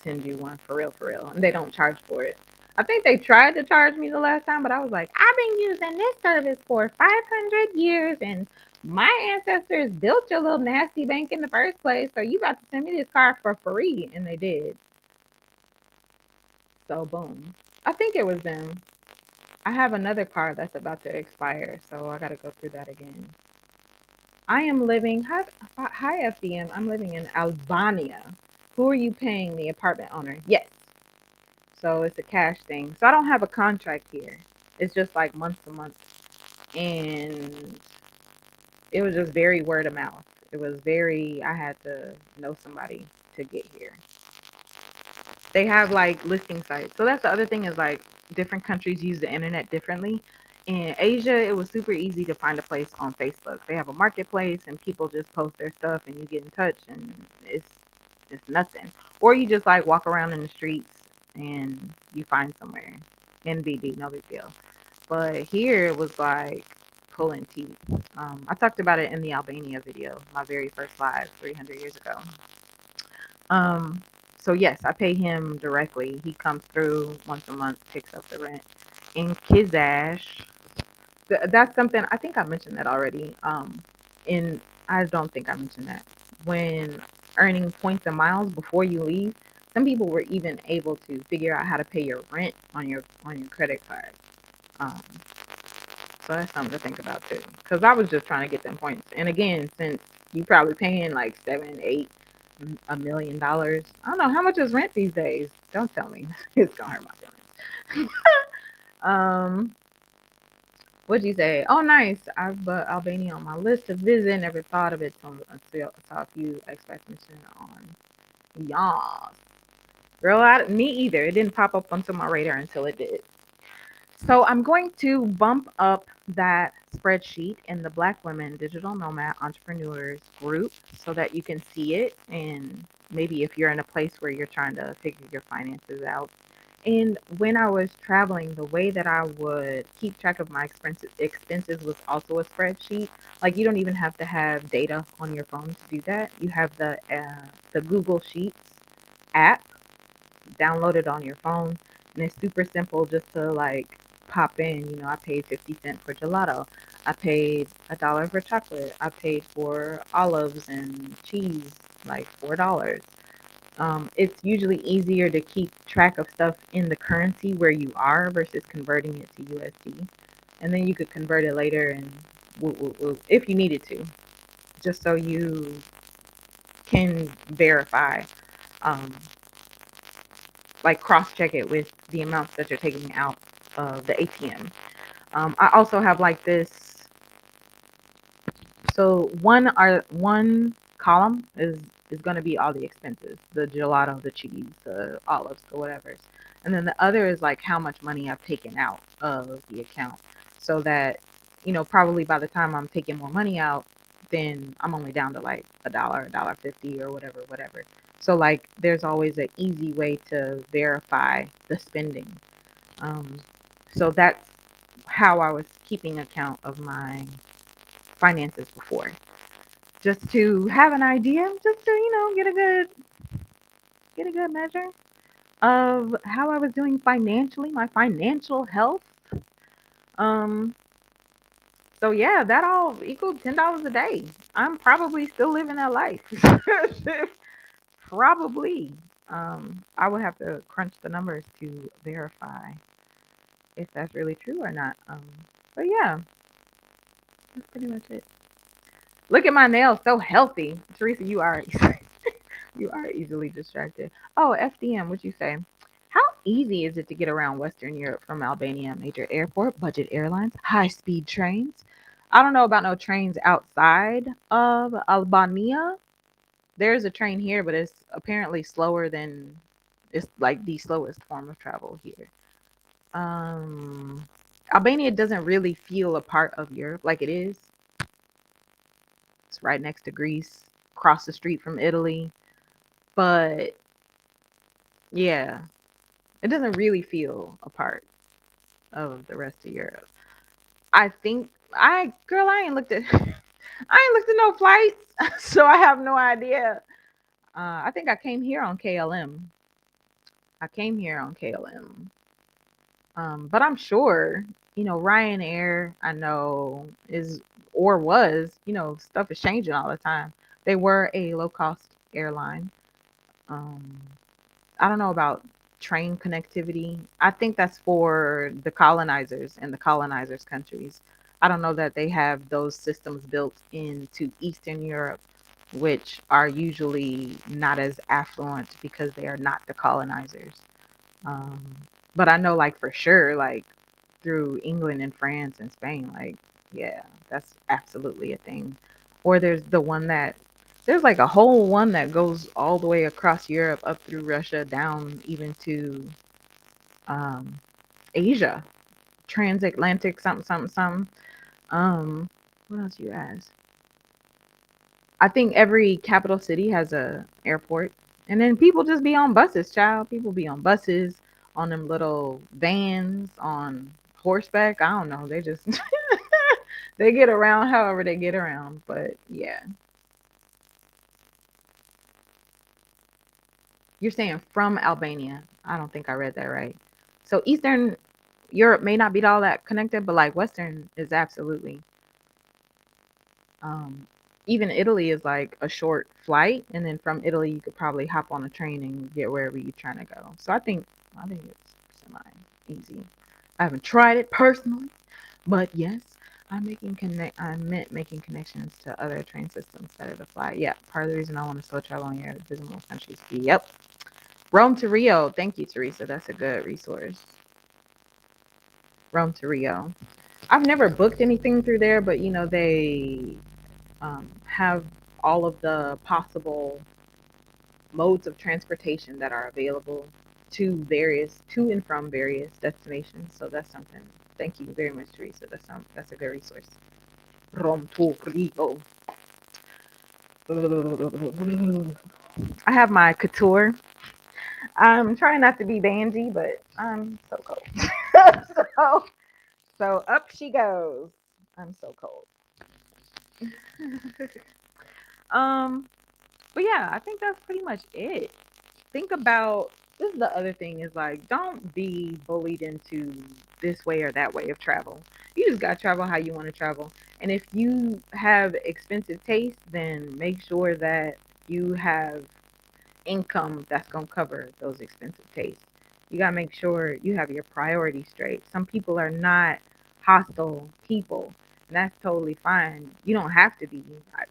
send you one for real, and they don't charge for it. I think they tried to charge me the last time, but I was like, I've been using this service for 500 years, and my ancestors built your little nasty bank in the first place, so you about to send me this card for free, and they did. So boom, I think it was them. I have another card that's about to expire, so I got to go through that again. I am living, hi FDM, I'm living in Albania. Who are you paying? The apartment owner? Yes. So it's a cash thing. So I don't have a contract here. It's just like month to month. And it was just very word of mouth. I had to know somebody to get here. They have like listing sites. So that's the other thing is like different countries use the internet differently. In Asia, it was super easy to find a place on Facebook. They have a marketplace and people just post their stuff and you get in touch and it's nothing. Or you just like walk around in the streets and you find somewhere. NBD, no big deal. But here it was like pulling teeth. I talked about it in the Albania video, my very first live 300 years ago. Um, So yes, I pay him directly. He comes through once a month, picks up the rent. In Kizash, that's something I think I mentioned that already. In I don't think I mentioned that when earning points and miles before you leave. Some people were even able to figure out how to pay your rent on your credit card. Um, so that's something to think about too. Because I was just trying to get them points. And again, since you probably paying like 7, 8, $1 million, I don't know how much is rent these days. Don't tell me. It's gonna hurt my feelings. um, what'd you say? Oh, nice. I've Albania on my list to visit. Never thought of it until I saw a few expectations on. Yas. Girl, me either. It didn't pop up onto my radar until it did. So I'm going to bump up that spreadsheet in the Black Women Digital Nomad Entrepreneurs group so that you can see it. And maybe if you're in a place where you're trying to figure your finances out. And when I was traveling, the way that I would keep track of my expenses was also a spreadsheet. Like you don't even have to have data on your phone to do that. You have the Google Sheets app downloaded on your phone, and it's super simple just to like pop in. You know, I paid 50 cents for gelato. I paid $1 for chocolate. I paid for olives and cheese, like $4. It's usually easier to keep track of stuff in the currency where you are versus converting it to USD. And then you could convert it later and if you needed to, just so you can verify, um, like cross check it with the amounts that you're taking out of the ATM. I also have like this. So one column is going to be all the expenses, the gelato, the cheese, the olives, the whatever, and then the other is like how much money I've taken out of the account, so that probably by the time I'm taking more money out, then I'm only down to like $1, $1.50 or whatever, whatever. So like there's always an easy way to verify the spending. Um, so that's how I was keeping account of my finances before, just to have an idea, just to get a good measure of how I was doing financially, my financial health. Um, so yeah, that all equaled $10 a day. I'm probably still living that life. Probably. I would have to crunch the numbers to verify if that's really true or not. But yeah, that's pretty much it. Look at my nails, so healthy. Teresa, you are you are easily distracted. Oh, FDM, what you say? How easy is it to get around Western Europe from Albania? Major airport, budget airlines, high speed trains. I don't know about no trains outside of Albania. There's a train here, but it's apparently slower than it's like the slowest form of travel here. Um, Albania doesn't really feel a part of Europe like it is. It's right next to Greece, across the street from Italy. But yeah, it doesn't really feel a part of the rest of Europe. I think I ain't looked at I ain't looked at no flights, so I have no idea. I think I came here on KLM. I came here on KLM. But I'm sure, Ryanair, I know is or was, stuff is changing all the time. They were a low cost airline. Um, I don't know about train connectivity. I think that's for the colonizers and the colonizers' countries. I don't know that they have those systems built into Eastern Europe, which are usually not as affluent because they are not the colonizers. Um, but I know, like, for sure, like, through England and France and Spain, like, yeah, that's absolutely a thing. Or there's like a whole one that goes all the way across Europe, up through Russia, down even to um, Asia, transatlantic, something, something, something. What else you ask? I think every capital city has a airport, and then people just be on buses, child. People be on buses, on them little vans, on horseback. I don't know. They just they get around however they get around. But yeah, You're saying from Albania. I don't think I read that right. So Eastern Europe may not be all that connected, but like Western is absolutely. Um, Even Italy is like a short flight, and then from Italy you could probably hop on a train and get wherever you're trying to go. So I think it's semi easy. I haven't tried it personally, but yes, I meant making connections to other train systems better to fly. Yeah, part of the reason I want to slow travel on your visit more countries. Yep. Rome to Rio. Thank you, Teresa. That's a good resource. Rome to Rio. I've never booked anything through there, but they have all of the possible modes of transportation that are available to and from various destinations. So that's something. Thank you very much, Teresa. That's a good resource. Rome to Rio. I have my couture. I'm trying not to be bandy, but I'm so cold. so so up she goes. I'm so cold. um, but yeah, I think that's pretty much it. Think about this is the other thing is like don't be bullied into this way or that way of travel. You just gotta travel how you want to travel. And if you have expensive taste, then make sure that you have income that's gonna cover those expensive tastes. You gotta make sure you have your priorities straight. Some people are not hostile people, and that's totally fine. You don't have to be.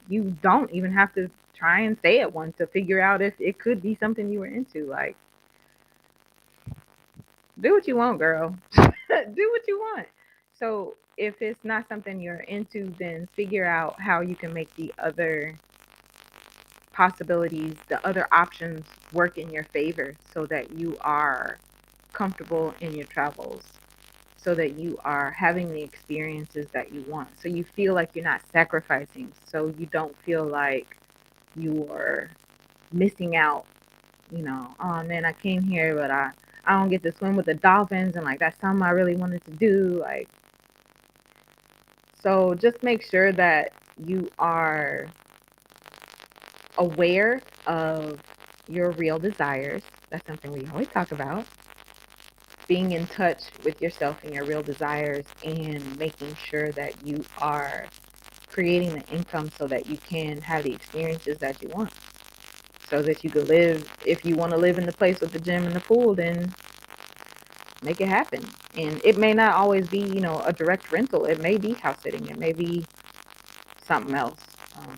You don't even have to try and stay at one to figure out if it could be something you were into. Like, do what you want, girl. Do what you want. So if it's not something you're into, then figure out how you can make the other possibilities, the other options work in your favor so that you are comfortable in your travels, so that you are having the experiences that you want. So you feel like you're not sacrificing, so you don't feel like you're missing out, oh man, I came here, but I don't get to swim with the dolphins and like that's something I really wanted to do. Like, so just make sure that you are aware of your real desires. That's something we always talk about. Being in touch with yourself and your real desires and making sure that you are creating the income so that you can have the experiences that you want. So that you could live, if you want to live in the place with the gym and the pool, then make it happen. And it may not always be, a direct rental. It may be house sitting. It may be something else. Um,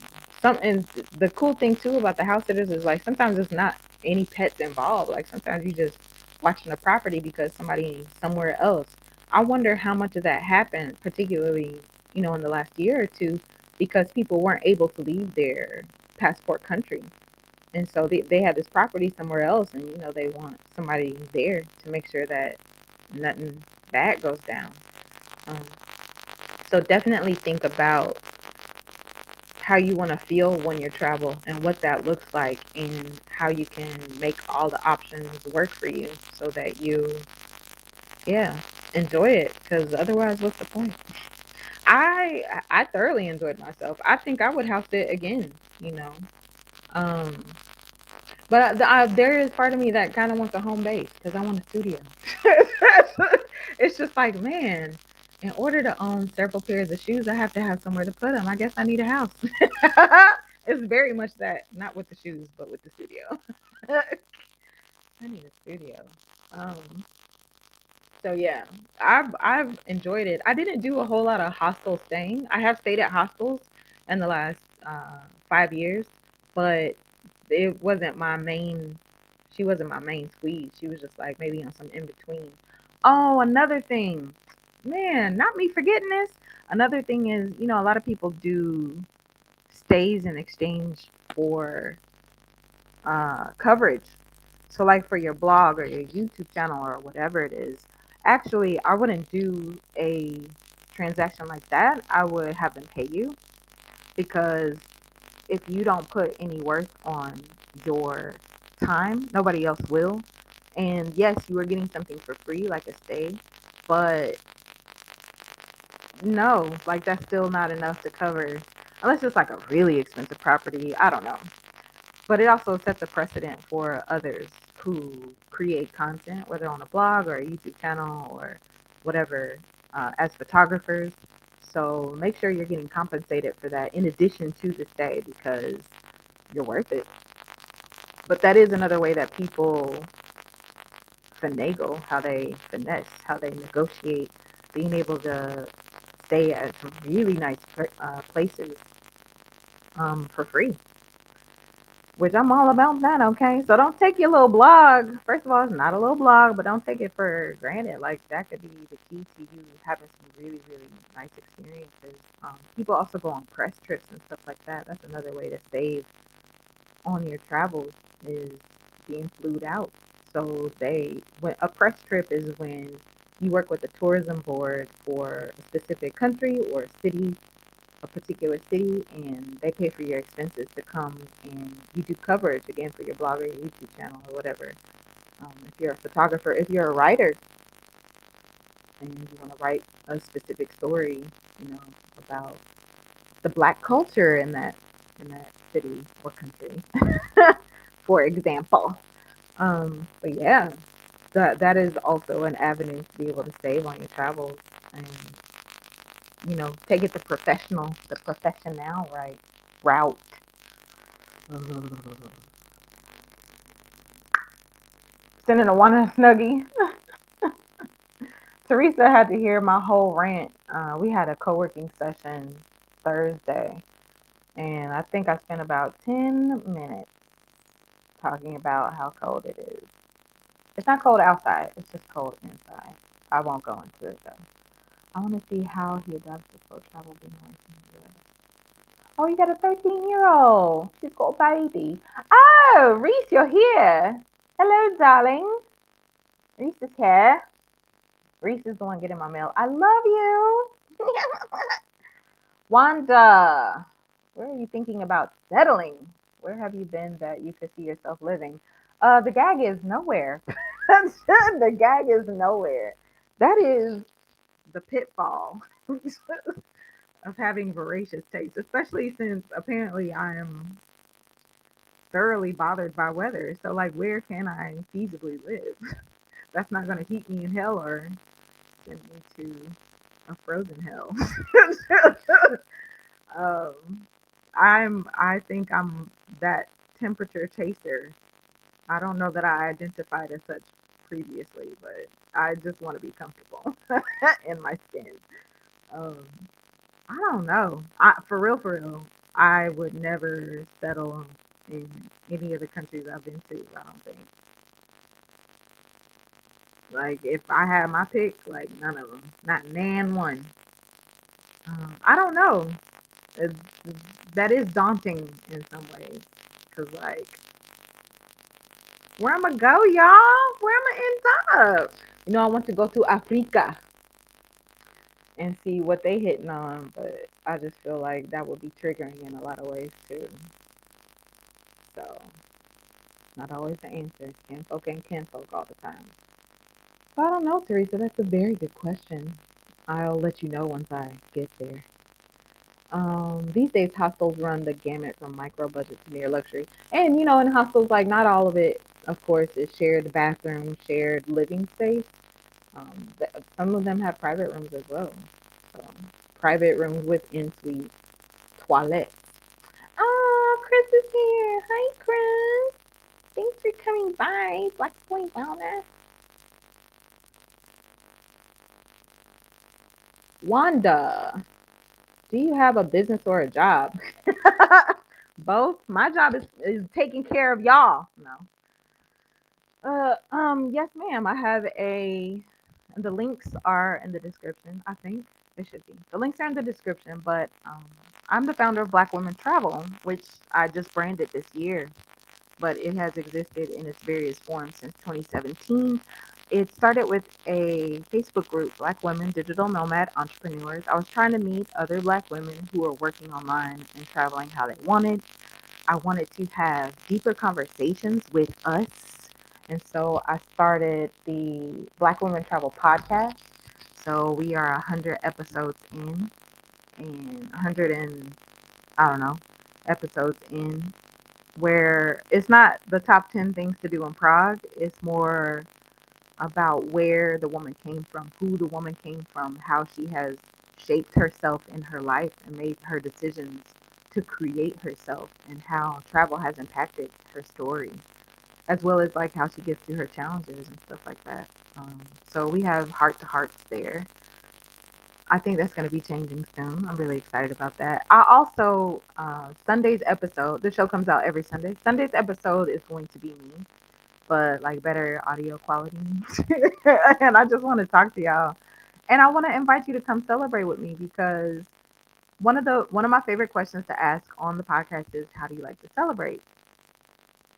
and the cool thing too about the house sitters is like sometimes it's not any pets involved. Like sometimes you just watching the property because somebody somewhere else. I wonder how much of that happened, particularly in the last year or two, because people weren't able to leave their passport country, and so they have this property somewhere else, and they want somebody there to make sure that nothing bad goes down. Um, so definitely think about how you want to feel when you travel and what that looks like and how you can make all the options work for you so that you yeah enjoy it, because otherwise what's the point? I thoroughly enjoyed myself. I think I would house it again, um but there is part of me that kind of wants a home base because I want a studio. It's just like, man, in order to own several pairs of shoes, I have to have somewhere to put them. I guess I need a house. It's very much that, not with the shoes, but with the studio. I need a studio. Um, so yeah, I've enjoyed it. I didn't do a whole lot of hostel staying. I have stayed at hostels in the last 5 years, but it wasn't my main. She wasn't my main squeeze. She was just like maybe on some in between. Oh, another thing, man, not me forgetting this. Another thing is, a lot of people do stays in exchange for coverage. So, like for your blog or your YouTube channel or whatever it is, actually, I wouldn't do a transaction like that. I would have them pay you, because if you don't put any worth on your time, nobody else will. And yes, you are getting something for free, like a stay, but no, like that's still not enough to cover, unless it's like a really expensive property. I don't know. But it also sets a precedent for others. who create content, whether on a blog or a YouTube channel or whatever, as photographers. So make sure you're getting compensated for that in addition to the stay because you're worth it. But that is another way that people finagle, how they finesse, how they negotiate, being able to stay at some really nice places for free, which I'm all about that, okay? So don't take your little blog. First of all, it's not a little blog, but don't take it for granted. Like, that could be the key to you having some really, really nice experiences. People also go on press trips and stuff like that. That's another way to save on your travels is being flued out. So when a press trip is when you work with a tourism board for a specific country or city, a particular city, and they pay for your expenses to come and you do coverage again for your blog or your YouTube channel or whatever. If you're a photographer, if you're a writer and you want to write a specific story, about the Black culture in that city or country, for example. But yeah, that is also an avenue to be able to save on your travels and take it the professional right route. Sending a one snuggie. Teresa had to hear my whole rant. We had a co-working session Thursday, and I think I spent about 10 minutes talking about how cold it is. It's not cold outside, it's just cold inside. I won't go into it though. I want to see how he adapts to slow travel being away from the US. Oh, you got a 13-year-old. She's got a baby. Oh, Reese, you're here. Hello, darling. Reese is here. Reese is the one getting my mail. I love you. Wanda, where are you thinking about settling? Where have you been that you could see yourself living? The gag is nowhere. The gag is nowhere. That is the pitfall of having voracious taste, especially since apparently I am thoroughly bothered by weather. So, like, where can I feasibly live? That's not going to heat me in hell or send me to a frozen hell. um, I think I'm that temperature chaser. I don't know that I identified as such previously, but I just want to be comfortable in my skin. Um, I don't know. For real, I would never settle in any of the countries I've been to. I don't think. Like, if I had my pick, like, none of them, not nan one. I don't know. It, that is daunting in some ways, cause like, where I'ma go, y'all? Where I'ma end up? I want to go to Africa and see what they hitting on, but I just feel like that would be triggering in a lot of ways too. So, not always the answer. Kinfolk and kinfolk all the time. So I don't know, Teresa. That's a very good question. I'll let you know once I get there. These days, hostels run the gamut from micro budget to near luxury. And, in hostels, like, not all of it, of course, is shared bathroom, shared living space. Some of them have private rooms as well. So, private rooms with in-suite toilets. Oh, Chris is here. Hi, Chris. Thanks for coming by. Black Boy Wellness. Wanda, do you have a business or a job? Both. My job is taking care of y'all. No. Yes, ma'am. I have the links are in the description. I think it should be. The links are in the description, but I'm the founder of Black Women Travel, which I just branded this year, but it has existed in its various forms since 2017. It started with a Facebook group, Black Women Digital Nomad Entrepreneurs. I was trying to meet other Black women who are working online and traveling how they wanted. I wanted to have deeper conversations with us. And so I started the Black Women Travel podcast. So we are 100 episodes in, and 100 and, I don't know, episodes in. where it's not the top 10 things to do in Prague. It's more about where the woman came from, who the woman came from, how she has shaped herself in her life and made her decisions to create herself, and how travel has impacted her story, as well as like how she gets through her challenges and stuff like that. So we have heart to hearts there. I think that's going to be changing soon. I'm really excited about that. I also, Sunday's episode, the show comes out every Sunday. Sunday's episode is going to be me, but like better audio quality. And I just want to talk to y'all. And I want to invite you to come celebrate with me, because one of my favorite questions to ask on the podcast is, how do you like to celebrate?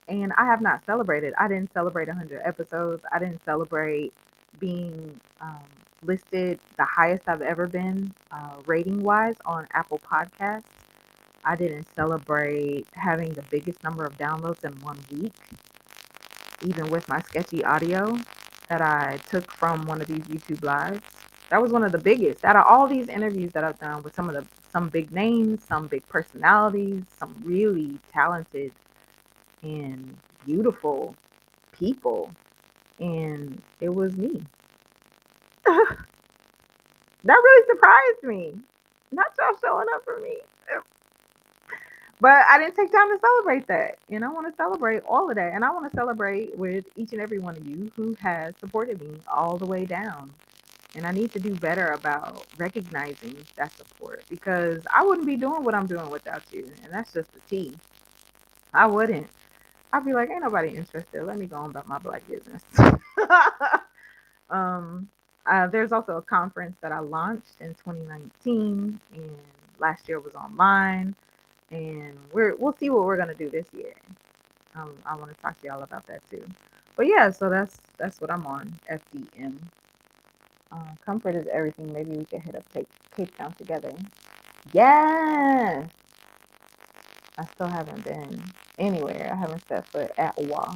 And I have not celebrated. I didn't celebrate 100 episodes. I didn't celebrate being listed the highest I've ever been, rating wise, on Apple Podcasts. I didn't celebrate having the biggest number of downloads in 1 week, even with my sketchy audio that I took from one of these YouTube lives. That was one of the biggest out of all these interviews that I've done with some big names, some big personalities, some really talented and beautiful people, and it was me. That really surprised me. Not y'all showing up for me. But I didn't take time to celebrate that. And I want to celebrate all of that. And I want to celebrate with each and every one of you who has supported me all the way down. And I need to do better about recognizing that support, because I wouldn't be doing what I'm doing without you. And that's just the tea. I wouldn't. I'd be like, ain't nobody interested. Let me go on about my black business. um, there's also a conference that I launched in 2019, and last year was online. And we'll see what we're gonna do this year. I want to talk to y'all about that too. But yeah, so that's what I'm on. FDM. Comfort is everything. Maybe we can hit up Cape Town together. Yes. I still haven't been anywhere. I haven't set foot at WA.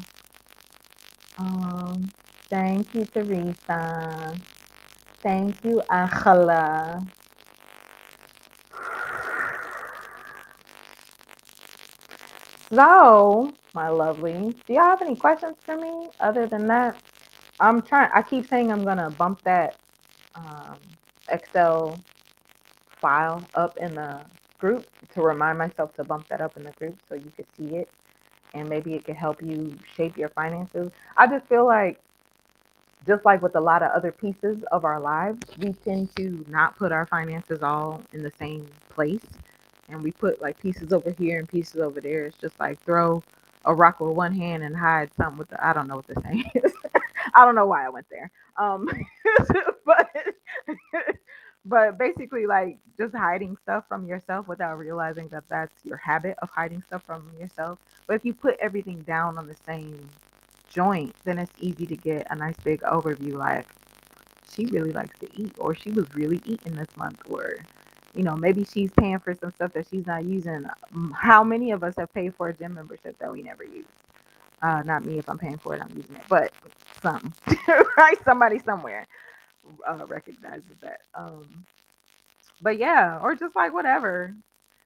Um, Thank you, Teresa. Thank you, Angela. So, my lovely, do y'all have any questions for me other than that? I keep saying I'm gonna bump that um, Excel file up in the group, to remind myself to bump that up in the group so you could see it, and maybe it could help you shape your finances. I just feel like, just like with a lot of other pieces of our lives, we tend to not put our finances all in the same place. And we put like pieces over here and pieces over there. It's just like throw a rock with one hand and hide something with the, I don't know what the saying is. I don't know why I went there. But but basically, like, just hiding stuff from yourself without realizing that that's your habit of hiding stuff from yourself. But if you put everything down on the same joint, then it's easy to get a nice big overview, like, she really likes to eat, or she was really eating this month, or maybe she's paying for some stuff that she's not using. How many of us have paid for a gym membership that we never use? Not me. If I'm paying for it, I'm using it, but some right, somebody somewhere recognizes that. But yeah, or just like whatever.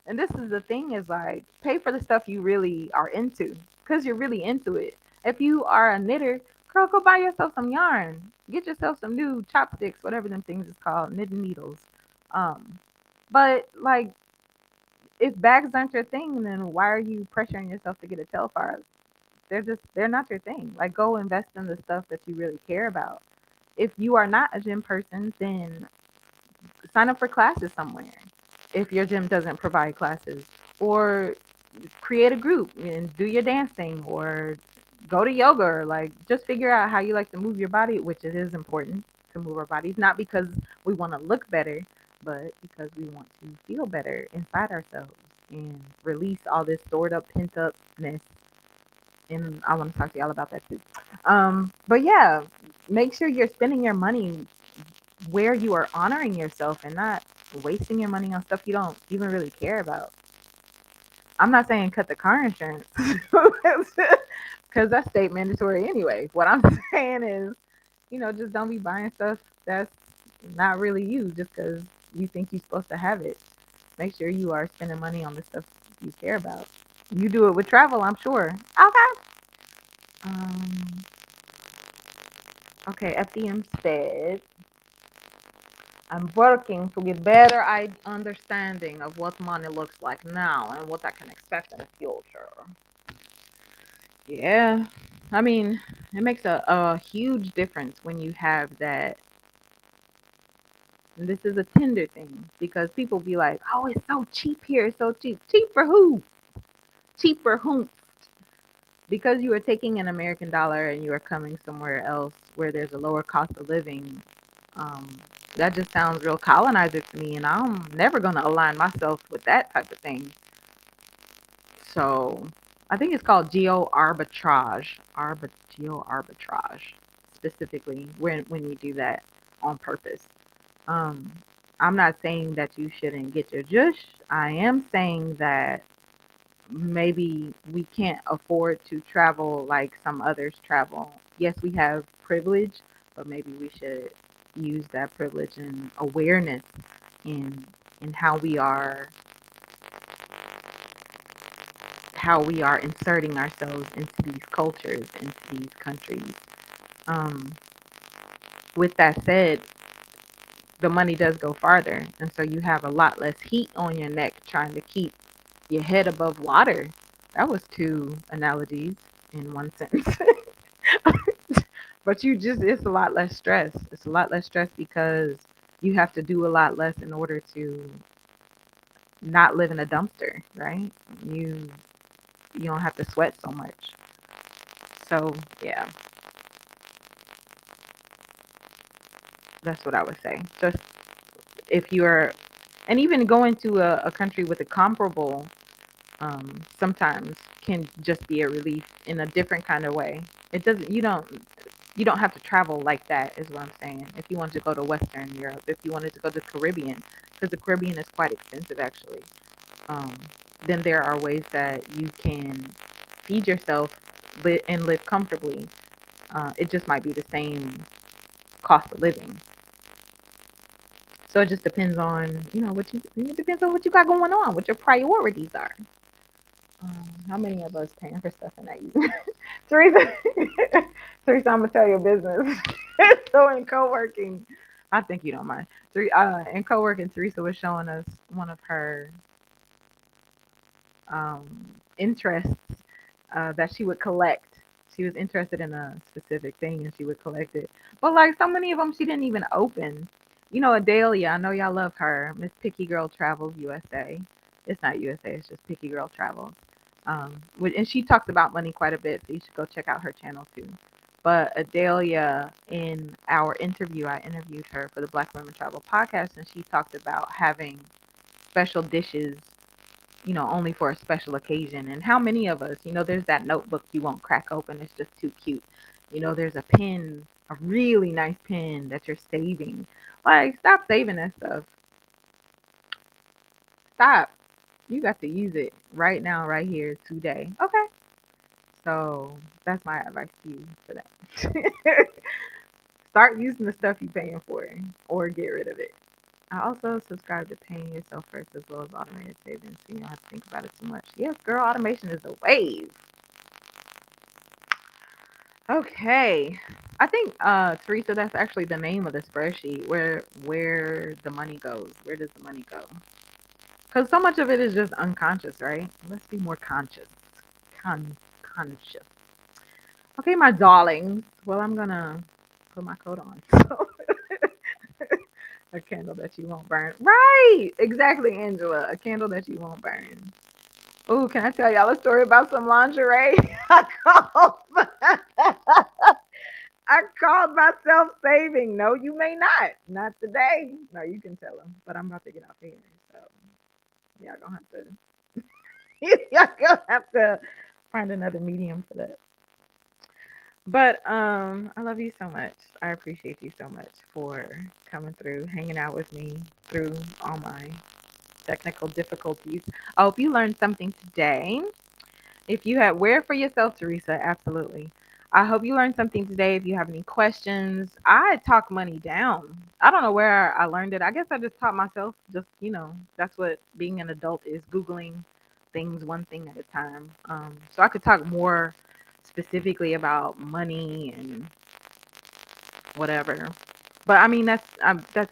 And this is the thing, is like, pay for the stuff you really are into, because you're really into it. If you are a knitter, girl, go buy yourself some yarn. Get yourself some new chopsticks, whatever them things is called, knitting needles. Um, but like, if bags aren't your thing, then why are you pressuring yourself to get a Telfar? They're not your thing. Like, go invest in the stuff that you really care about. If you are not a gym person, then sign up for classes somewhere if your gym doesn't provide classes, or create a group and do your dance thing, or go to yoga, or like, just figure out how you like to move your body, which it is important to move our bodies, not because we want to look better, but because we want to feel better inside ourselves and release all this stored up, pent upness. And I want to talk to y'all about that too. But yeah, make sure you're spending your money where you are honoring yourself, and not wasting your money on stuff you don't even really care about. I'm not saying cut the car insurance, because that's state mandatory anyway. What I'm saying is, just don't be buying stuff that's not really you just because you think you're supposed to have it. Make sure you are spending money on the stuff you care about. You do it with travel, I'm sure. Okay. Um, okay, FDM said, I'm working to get better understanding of what money looks like now and what I can expect in the future. Yeah. I mean, it makes a huge difference when you have that. And this is a Tinder thing because people be like, oh, it's so cheap here. It's so cheap. Cheap for who? Cheap for whom? Because you are taking an American dollar and you are coming somewhere else where there's a lower cost of living. Um, that just sounds real colonizer to me. And I'm never going to align myself with that type of thing. So I think it's called geo arbitrage, geo arbitrage specifically when you do that on purpose. Um, I'm not saying that you shouldn't get your jush. I am saying that maybe we can't afford to travel like some others travel. Yes, we have privilege, but maybe we should use that privilege and awareness in in how we are inserting ourselves into these cultures, into these countries. Um, with that said, the money does go farther, and so you have a lot less heat on your neck trying to keep your head above water. That was two analogies in one sentence. But it's a lot less stress. It's a lot less stress because you have to do a lot less in order to not live in a dumpster, right? You don't have to sweat so much. So yeah, that's what I would say. Just if you're, and even going to a country with a comparable, sometimes can just be a relief in a different kind of way. It doesn't, you don't have to travel like that is what I'm saying. If you want to go to Western Europe, if you wanted to go to the Caribbean, because the Caribbean is quite expensive actually, um, then there are ways that you can feed yourself and live comfortably. It just might be the same cost of living. So it just depends on, it depends on what you got going on, what your priorities are. How many of us paying for stuff and not using? Teresa, Teresa, I'm gonna tell your business. So in co-working, I think you don't mind. In co-working, Teresa was showing us one of her interests that she would collect. She was interested in a specific thing and she would collect it. But like so many of them, she didn't even open. Adelia, I know y'all love her. Miss Picky Girl Travels USA. It's not USA, it's just Picky Girl Travels. And she talks about money quite a bit, so you should go check out her channel too. But Adelia, in our interview, I interviewed her for the Black Women Travel podcast, and she talked about having special dishes, only for a special occasion. And how many of us, there's that notebook you won't crack open, it's just too cute. There's a pen, a really nice pen that you're saving. Like, stop saving that stuff. Stop. You got to use it right now, right here, today. Okay. So that's my advice to you for that. Start using the stuff you're paying for or get rid of it. I also subscribe to Paying Yourself First as well as Automated Savings, so you don't have to think about it too much. Yes, girl, automation is the wave. Okay. I think Teresa, that's actually the name of the spreadsheet. Where the money goes. Where does the money go? Because so much of it is just unconscious, right? Let's be more conscious. Conscious. Okay, my darlings. Well, I'm gonna put my coat on. So a candle that you won't burn. Right. Exactly, Angela. A candle that you won't burn. Oh, can I tell y'all a story about some lingerie? called, I called myself saving. No, you may not. Not today. No, you can tell them. But I'm about to get off here. So y'all gonna have to y'all gonna have to find another medium for that. But I love you so much. I appreciate you so much for coming through, hanging out with me through all my technical difficulties. I hope you learned something today. If you had wear for yourself, Teresa, absolutely. I hope you learned something today. If you have any questions, I talk money down. I don't know where I learned it. I guess I just taught myself. Just that's what being an adult is. Googling things one thing at a time. So I could talk more specifically about money and whatever. But I mean, that's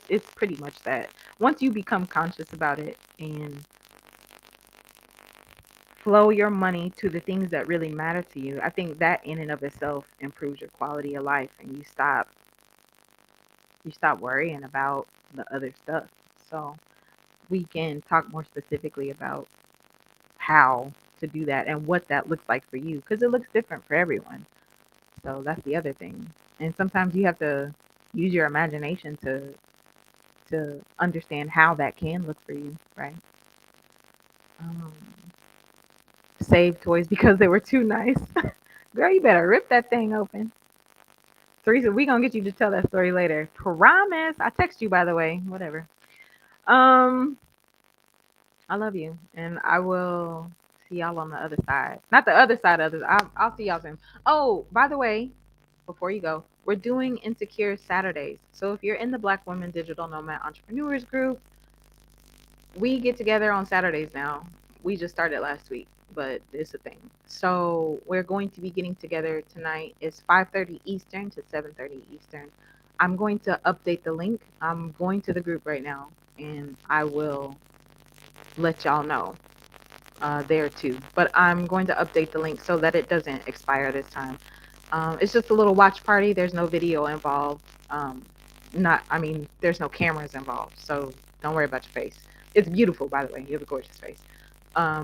it's pretty much that. Once you become conscious about it and flow your money to the things that really matter to you, I think that in and of itself improves your quality of life, and you stop worrying about the other stuff. So we can talk more specifically about how to do that and what that looks like for you, because it looks different for everyone. So that's the other thing. And sometimes you have to use your imagination to understand how that can look for you, right? Um, Save toys because they were too nice. Girl, you better rip that thing open. Teresa, we gonna get you to tell that story later. Promise. I text you, by the way. Whatever. Um, I love you, and I will see y'all on the other side. Not the other side of this. I'll see y'all soon. Oh, by the way, before you go, we're doing Insecure Saturdays. So if you're in the Black Women Digital Nomad Entrepreneurs group, we get together on Saturdays now. We just started last week, but it's a thing. So we're going to be getting together tonight. It's 5:30 Eastern to 7:30 Eastern. I'm going to update the link. I'm going to the group right now, and I will let y'all know there too. But I'm going to update the link so that it doesn't expire this time. It's just a little watch party. There's no video involved. I mean, there's no cameras involved, so don't worry about your face. It's beautiful, by the way. You have a gorgeous face.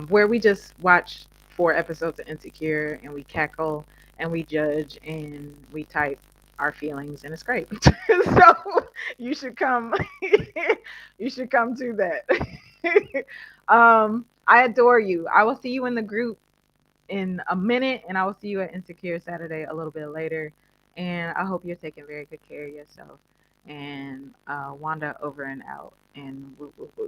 Where we just watch 4 episodes of Insecure and we cackle and we judge and we type our feelings, and it's great. So you should come. You should come to that. I adore you. I will see you in the group in a minute, and I will see you at Insecure Saturday a little bit later. And I hope you're taking very good care of yourself. And Wanda over and out. And woo, woo, woo.